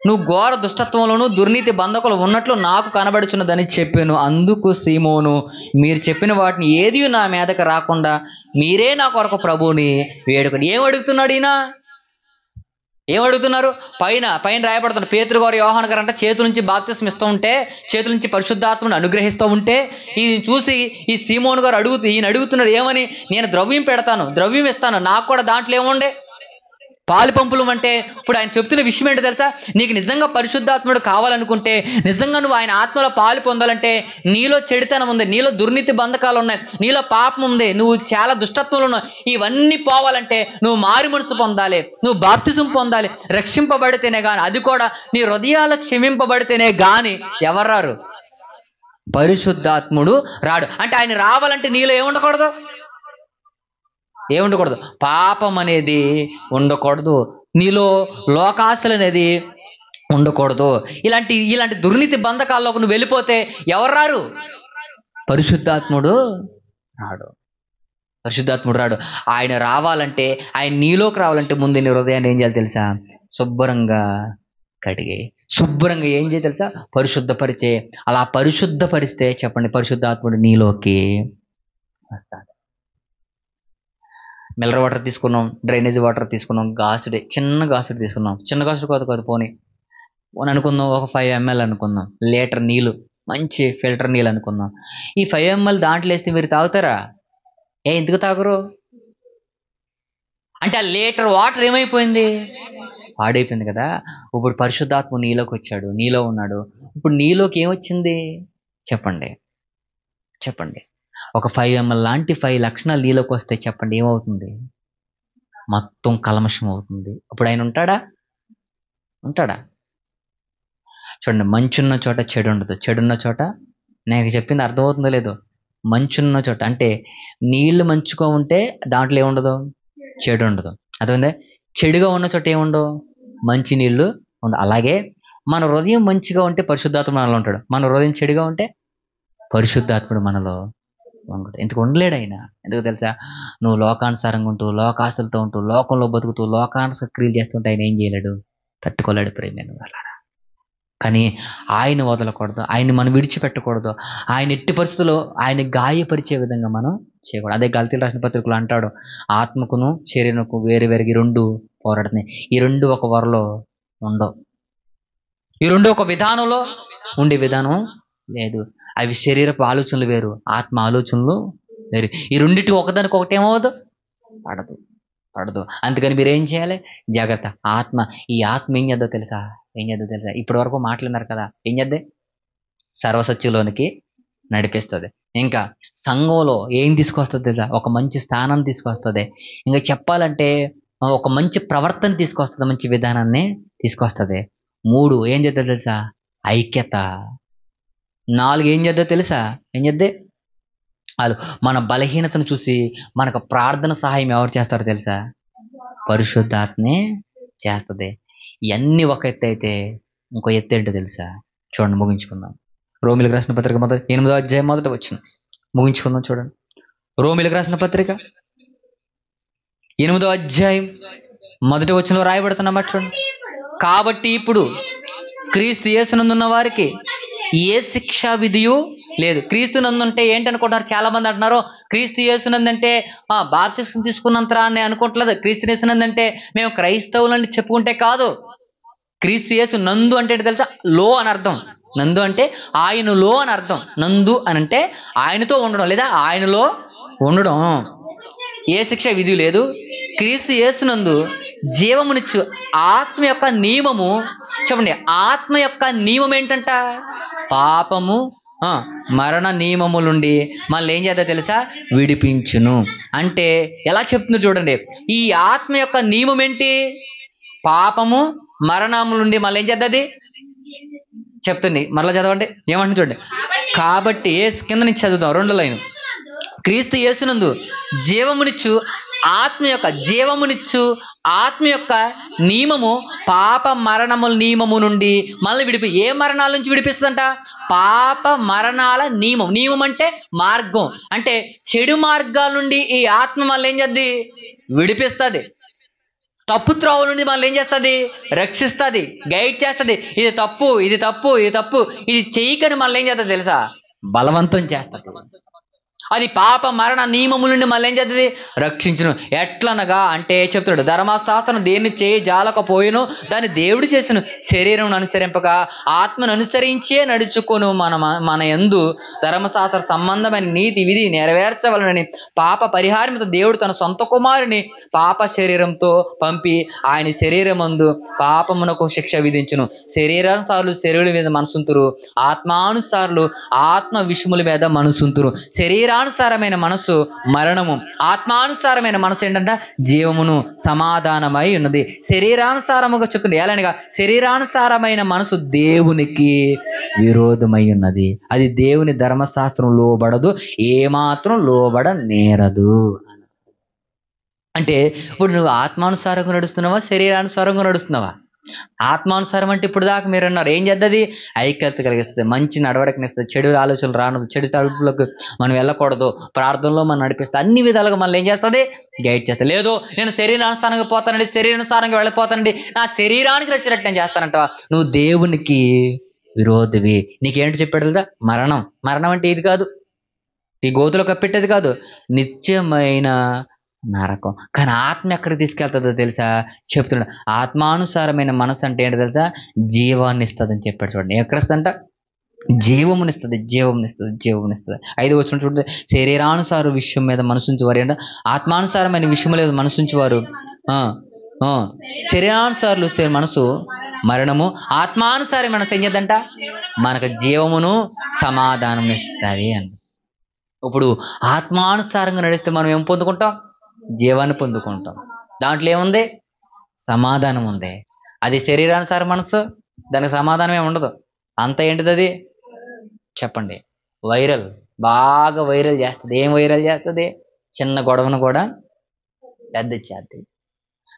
నువ్వు ఘోర దుష్టత్వంలోను దుర్నీతి బంధకులు ఉన్నట్లు నాకు కనబడుచున్నదని చెప్పాను. అందుకు సీమోను, మీరు చెప్పిన వాటిని ఏది నా మీదకి రాకుండా మీరే నా కొరకు ప్రభువుని వేడుకొని. ఏం అడుగుతున్నాడు ఈయన? ఏమడుగుతున్నారు? పైన రాయబడుతున్నారు. పేతురు గారు, యోహాను గారు అంటే చేతుల నుంచి బాప్తిసం ఇస్తూ ఉంటే, చేతుల నుంచి పరిశుద్ధాత్మను అనుగ్రహిస్తూ ఉంటే, ఈయన చూసి ఈ సీమోను గారు ఈయన అడుగుతున్నారు ఏమని? నేను ద్రవ్యం పెడతాను, ద్రవ్యం ఇస్తాను, నాకు కూడా దాంట్లో ఏముండే? పాలు పంపులు. అంటే ఇప్పుడు ఆయన చెప్తున్న విషయం ఏంటో తెలుసా? నీకు నిజంగా పరిశుద్ధాత్ముడు కావాలనుకుంటే, నిజంగా నువ్వు ఆయన ఆత్మలో పాలు పొందాలంటే, నీలో చెడుతనం ఉంది, నీలో దుర్నీతి బంధకాలు ఉన్నాయి, నీలో పాపం ఉంది, నువ్వు చాలా దుష్టత్వంలో ఉన్నావు. ఇవన్నీ పోవాలంటే నువ్వు మారు మనసు పొందాలి, నువ్వు బాప్తిజం పొందాలి, రక్షింపబడితేనే కానీ, అది కూడా నీ హృదయాలు క్షమింపబడితేనే కానీ ఎవరు రారు? పరిశుద్ధాత్ముడు రాడు. అంటే ఆయన రావాలంటే నీలో ఏముండకూడదు? ఏముండకూడదు? పాపం అనేది ఉండకూడదు, నీలో లోకాశలు అనేది ఉండకూడదు. ఇలాంటి ఇలాంటి దుర్నీతి బంధకాల్లోకి నువ్వు వెళ్ళిపోతే ఎవరు రారు? పరిశుద్ధాత్ముడు రాడు. పరిశుద్ధాత్ముడు రాడు. ఆయన రావాలంటే, ఆయన నీలోకి రావాలంటే ముందు నీ హృదయాన్ని ఏం చేయాలి తెలుసా? శుభ్రంగా కడిగే, శుభ్రంగా ఏం చేయాలి తెలుసా? పరిశుద్ధపరిచే. అలా పరిశుద్ధపరిస్తే చెప్పండి, పరిశుద్ధాత్ముడు నీలోకి వస్తాడు. మినరల్ వాటర్ తీసుకున్నాం, డ్రైనేజ్ వాటర్ తీసుకున్నాం, గాసుడే, చిన్న గాసుడు తీసుకున్నాం. చిన్న గాసుడు కాదు పోనీ అనుకుందాం, ఒక 5 ml అనుకుందాం, లీటర్ నీళ్ళు, మంచి ఫిల్టర్ నీళ్ళు అనుకుందాం. ఈ 5 ml దాంట్లో వేస్తే మీరు తాగుతారా? ఎందుకు తాగరు? అంటే ఆ లీటర్ వాటర్ ఏమైపోయింది? పాడైపోయింది కదా. ఇప్పుడు పరిశుద్ధాత్మ నీలోకి వచ్చాడు, నీలో ఉన్నాడు. ఇప్పుడు నీలోకి ఏమొచ్చింది చెప్పండి? చెప్పండి. ఒక 5 ml లాంటి 5 లక్షణాలు నీలోకి వస్తే చెప్పండి ఏమవుతుంది? మొత్తం కల్మషం అవుతుంది. అప్పుడు ఆయన ఉంటాడా? ఉంటాడా? చూడండి, మంచున్న చోట చెడు ఉండదు, చెడున్న చోట, నేను చెప్పింది అర్థమవుతుందో లేదో, మంచున్న చోట అంటే నీళ్లు మంచుగా ఉంటే దాంట్లో ఏముండదు? చెడు ఉండదు. అర్థమైందే? చెడుగా ఉన్న చోట ఏముండవు? మంచి నీళ్లు ఉండవు. అలాగే మన హృదయం మంచిగా ఉంటే పరిశుద్ధాత్ముడు మనలో ఉంటాడు, మన హృదయం చెడుగా ఉంటే పరిశుద్ధాత్ముడు మనలో ఉండడు. ఎందుకు ఉండలేడు ఆయన? ఎందుకు తెలుసా? నువ్వు లోకానుసారంగా ఉంటూ, లోకాశలతో ఉంటూ, లోకంలో బతుకుతూ, లోకానుసార క్రియలు చేస్తుంటే ఆయన ఏం చేయలేడు? తట్టుకోలేడు ప్రేమైన వాళ్ళ. కానీ ఆయన వదలకూడదు, ఆయన్ని మనం విడిచిపెట్టకూడదు. ఆయన ఎట్టి పరిస్థితుల్లో ఆయన గాయపరిచే విధంగా మనం చేయకూడదు. అదే గలతీయులకు రాసిన పత్రికలో అంటాడు, ఆత్మకును శరీరంకు వేరు వేరుగా ఈ రెండు పోరాడుతున్నాయి. ఈ రెండు ఒక వరలో ఉండవు, ఈ రెండు ఒక విధానంలో ఉండే విధానం లేదు. అవి శరీరపు ఆలోచనలు వేరు, ఆత్మ ఆలోచనలు వేరు. ఈ రెండింటికి ఒకదానికి ఒకటి ఏమవదు? పడదు. అందుకని మీరు ఏం చేయాలి? జాగ్రత్త. ఈ ఆత్మ ఏం చేద్దో తెలుసా? ఇప్పటి వరకు మాట్లాడినారు కదా, ఏం చేద్దే? సర్వసత్యంలోనికి నడిపిస్తుంది. ఇంకా సంఘంలో ఏం తీసుకొస్తుంది తెలుసా? ఒక మంచి స్థానం తీసుకొస్తుంది. ఇంకా చెప్పాలంటే ఒక మంచి ప్రవర్తన తీసుకొస్తుంది, మంచి విధానాన్ని తీసుకొస్తుంది. 3 ఏం చేద్దో తెలుసా? ఐక్యత. 4 ఏం చేద్దో తెలుసా? ఏం చేద్దే? వాళ్ళు మన బలహీనతను చూసి మనకు ప్రార్థన సహాయం ఎవరు చేస్తారో తెలుసా? పరిశుద్ధాత్మే చేస్తుంది. ఇవన్నీ ఒక ఎత్తు అయితే ఇంకో ఎత్తు ఏంటో తెలుసా? చూడండి, ముగించుకుందాం. రోమిలకు రాసిన పత్రిక 8వ అధ్యాయం 1వ వచనం ముగించుకుందాం. చూడండి, రోమిలకు రాసిన పత్రిక 8వ అధ్యాయం 1వ వచనంలో రాయబడుతున్నమాట. చూడండి, కాబట్టి ఇప్పుడు క్రీస్తు యేసునందున్న వారికి ఏ శిక్షా విధియు లేదు. క్రీస్తు నందుంటే ఏంటనుకుంటారు చాలా మంది? అంటున్నారు క్రీస్తు యేసునందంటే బాప్తిస్మం తీసుకున్నంతరా అని అనుకుంటలేదు. క్రీస్తు యేసునందంటే మేము క్రైస్తవులని చెప్పుకుంటే కాదు. క్రీస్తు యేసు నందు అంటే తెలుసా? లో అని అర్థం. నందు అంటే ఆయనలో అని అర్థం. నందు అని అంటే ఆయనతో ఉండడం లేదా ఆయనలో ఉండడం. ఏ శిక్ష విధి లేదు. క్రీస్తు యేసునందు జీవమునిచ్చు ఆత్మ యొక్క నియమము. చెప్పండి, ఆత్మ యొక్క నియమం ఏంటంట? పాపము మరణ నియమము నుండి మళ్ళీ ఏం చేద్దా తెలుసా? విడిపించును. అంటే ఎలా చెప్తున్నారు చూడండి, ఈ ఆత్మ యొక్క నియమం ఏంటి? పాపము మరణము నుండి మళ్ళీ ఏం చేద్దది చెప్తుంది. మరలా చదవండి, ఏమంటుంది చూడండి. కాబట్టి కింద నుంచి చదువుదాం, 2వ లైన్. క్రీస్తు యేసునందు జీవమునిచ్చు ఆత్మ యొక్క నియమము పాప మరణముల నియమము నుండి మళ్ళీ ఏ మరణాల నుంచి విడిపిస్తుందంట? పాప మరణాల నియమం అంటే మార్గం. అంటే చెడు మార్గాల నుండి ఈ ఆత్మ మళ్ళీ ఏం చేద్ది? విడిపిస్తుంది. తప్పు త్రోవ నుండి మళ్ళీ ఏం చేస్తుంది? రక్షిస్తుంది, గైడ్ చేస్తుంది. ఇది తప్పు, ఇది చెయ్యకని మళ్ళీ ఏం చేస్తుంది తెలుసా? బలవంతం చేస్తుంది. అది పాప మరణ నియమముల నుండి మళ్ళీ ఏం చేస్తుంది? రక్షించును. ఎట్లనగా అంటే చెప్తాడు, ధర్మశాస్త్రం దేన్ని చేయి జాలకపోయిను దాన్ని దేవుడు చేసిన శరీరం అనుసరింపక ఆత్మను అనుసరించే నడుచుకొను మన యందు ధర్మశాస్త్ర సంబంధమైన నీతి విధి నెరవేర్చవలనని పాప పరిహారంతో దేవుడు తన సొంత కుమారుని పాప శరీరంతో పంపి ఆయన శరీరమందు పాపమునకు శిక్ష విధించును. శరీరానుసారులు శరీరుల మీద మనసుంతురు, ఆత్మానుసారులు ఆత్మ విషముల మీద మనసుంతురు. శరీరానుసారమైన మనసు మరణము, ఆత్మానుసారమైన మనసు ఏంటంటే జీవమును సమాధానమై ఉన్నది. శరీరానుసారముగా చెప్తుంది ఎలానగా శరీరానుసారమైన మనసు దేవునికి విరోధమై ఉన్నది. అది దేవుని ధర్మశాస్త్రం లోబడదు, ఏమాత్రం లోబడ నేరదు. అంటే ఇప్పుడు నువ్వు ఆత్మానుసారంగా నడుస్తున్నావా, శరీరానుసారంగా నడుస్తున్నావా? ఆత్మానుసారం అంటే ఇప్పుడు దాకా మీరు అన్నారు ఏం చేద్దది? ఐక్యత కలిగిస్తుంది, మంచి నడవడికనిస్తుంది, చెడు ఆలోచనలు రానదు, చెడు తలుపులకు మనం వెళ్ళకూడదు, ప్రార్థనలో మనం నడిపిస్తుంది, అన్ని విధాలుగా మనల్ని ఏం చేస్తుంది? గైడ్ చేస్తుంది. లేదు నేను శరీరానుసారంగా పోతానండి, శరీరానుసారంగా వెళ్ళిపోతానండి, నా శరీరానికి నచ్చినట్టు నేను చేస్తానంటావా? నువ్వు దేవునికి విరోధివి. నీకేంటి చెప్పాడు తెలుసా? మరణం. మరణం అంటే ఇది కాదు, ఈ గోతులో కప్పెట్టేది కాదు, నిత్యమైన నరకం. కానీ ఆత్మ ఎక్కడికి తీసుకెళ్తుందో తెలుసా? చెప్తున్నాడు. ఆత్మానుసారమైన మనసు అంటే ఏంటో తెలుసా? జీవాన్ని ఇస్తుందని చెప్పాడు. చూడండి ఎక్కడ ఇస్తుందంట? జీవమునిస్తుంది, జీవమునిస్తుంది, జీవమునిస్తుంది. 5వ వచనం చూడండి. శరీరానుసార విషయం మీద మనసుంచి వారు ఏంట? ఆత్మానుసారమైన విషయం లేదు మనసుంచి వారు శరీరానుసారులు మనసు మరణము, ఆత్మానుసారి మనసు ఏం చేద్దంట? మనకు జీవమును సమాధానం ఇస్తుంది అంట. ఇప్పుడు ఆత్మానుసారంగా నడిస్తే మనం ఏం పొందుకుంటాం? జీవాన్ని పొందుకుంటాం. దాంట్లో ఏముంది? సమాధానం ఉంది. అది శరీరానుసార మనసు, దానికి సమాధానం ఏమి ఉండదు. అంత ఏంటిది అది? చెప్పండి. వైరల్, బాగా వైరల్ చేస్తుంది. ఏం వైరల్ చేస్తుంది? చిన్న గొడవను కూడా పెద్ద చేస్తుంది.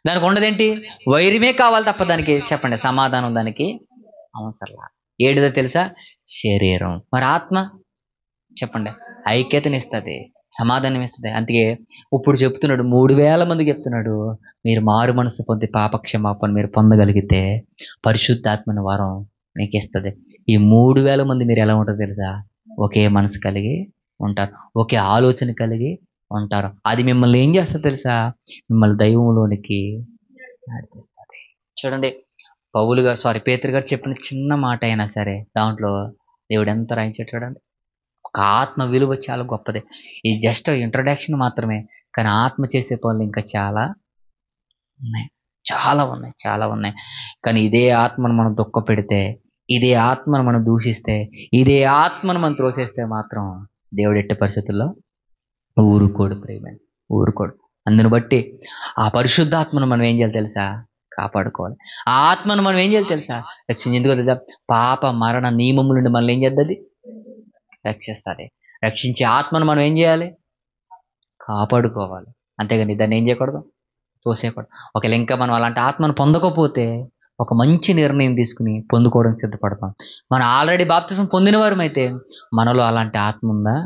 దానికి ఉండదేంటి? వైరమే కావాలి తప్ప దానికి చెప్పండి సమాధానం దానికి అవసరంలా. ఏడిదో తెలుసా? శరీరం. మరి ఆత్మ చెప్పండి ఐక్యతనిస్తుంది, సమాధానం ఇస్తుంది. అందుకే ఇప్పుడు చెప్తున్నాడు, 3000 మందికి చెప్తున్నాడు, మీరు మారు మనసు పొంది పాపక్షమాపణ మీరు పొందగలిగితే పరిశుద్ధాత్మని వరం మీకు ఇస్తుంది. ఈ 3000 మంది మీరు ఎలా ఉంటారో తెలుసా? ఒకే మనసు కలిగి ఉంటారు, ఒకే ఆలోచన కలిగి ఉంటారు. అది మిమ్మల్ని ఏం చేస్తుంది తెలుసా? మిమ్మల్ని దైవంలోనికి నడిపిస్తుంది. చూడండి పేతురు గారు చెప్పిన చిన్న మాట అయినా సరే దాంట్లో దేవుడు ఎంత రాయించాడు చూడండి. ఒక ఆత్మ విలువ చాలా గొప్పది. ఇది జస్ట్ ఇంట్రడక్షన్ మాత్రమే, కానీ ఆత్మ చేసే పనులు ఇంకా చాలా ఉన్నాయి, చాలా ఉన్నాయి. కానీ ఇదే ఆత్మను మనం దుఃఖ పెడితే, ఇదే ఆత్మను మనం దూషిస్తే, ఇదే ఆత్మను మనం త్రోసేస్తే మాత్రం దేవుడు ఎట్టి పరిస్థితుల్లో ఊరుకోడు. ప్రేమైన ఊరుకోడు. అందుని బట్టి ఆ పరిశుద్ధాత్మను మనం ఏం చేయాలి తెలుసా? కాపాడుకోవాలి. ఆ ఆత్మను మనం ఏం చేయాలి తెలుసా? ఎందుకో తెలుసా? పాప మరణ నియమముల నుండి మనల్ని ఏం చేద్ది? రక్షిస్తుంది. రక్షించే ఆత్మను మనం ఏం చేయాలి? కాపాడుకోవాలి. అంతేగాని దాన్ని ఏం చేయకూడదు? తోసేయకూడదు. ఒకవేళ ఇంకా మనం అలాంటి ఆత్మను పొందకపోతే ఒక మంచి నిర్ణయం తీసుకుని పొందుకోవడానికి సిద్ధపడతాం. మనం ఆల్రెడీ బాప్తిసం పొందిన వారమైతే మనలో అలాంటి ఆత్మ ఉందా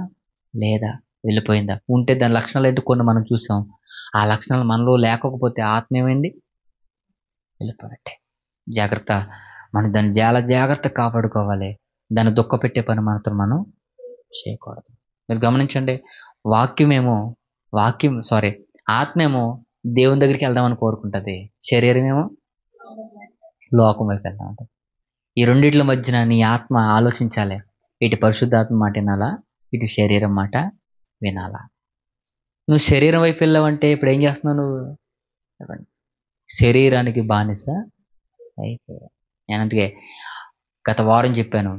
లేదా, వెళ్ళిపోయిందా, ఉంటే దాని లక్షణాలు ఏంటో కొన్ని మనం చూసాం. ఆ లక్షణాలు మనలో లేకపోతే ఆత్మ ఏమైంది? వెళ్ళిపోయినట్టే. జాగ్రత్త. మనం దాన్ని చాలా జాగ్రత్తగా కాపాడుకోవాలి. దాన్ని దుఃఖ పెట్టే పని మాత్రం మనం చేయకూడదు. మీరు గమనించండి, ఆత్మేమో దేవుని దగ్గరికి వెళ్దామని కోరుకుంటుంది, శరీరమేమో లోకం వైపు వెళ్దామంట. ఈ రెండిట్ల మధ్యన నీ ఆత్మ ఆలోచించాలి. ఇటు పరిశుద్ధాత్మ మాట వినాలా, ఇటు శరీరం మాట వినాలా. నువ్వు శరీరం వైపు వెళ్ళావంటే ఇప్పుడు ఏం చేస్తున్నావు నువ్వు? చెప్పండి. శరీరానికి బానిస అయిపోయావు. నేను అందుకే గత వారం చెప్పాను,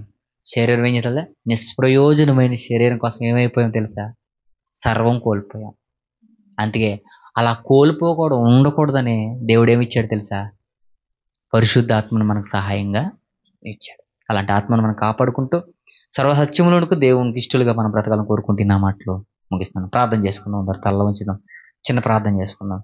శరీరం ఏం చేస్తుందా? నిష్ప్రయోజనమైన శరీరం కోసం ఏమైపోయాం తెలుసా? సర్వం కోల్పోయాం. అందుకే అలా కోల్పోకూడదు, ఉండకూడదని దేవుడు ఏమిచ్చాడు తెలుసా? పరిశుద్ధాత్మను మనకు సహాయంగా ఇచ్చాడు. అలాంటి ఆత్మను మనం కాపాడుకుంటూ సర్వసత్యములకు దేవునికి ఇష్టలుగా మనం బ్రతకాలని కోరుకుంటున్న మాటలు ముగిస్తున్నాను. ప్రార్థన చేసుకుందాం. అందరు తల్ల ఉంచుదాం. చిన్న ప్రార్థన చేసుకుందాం.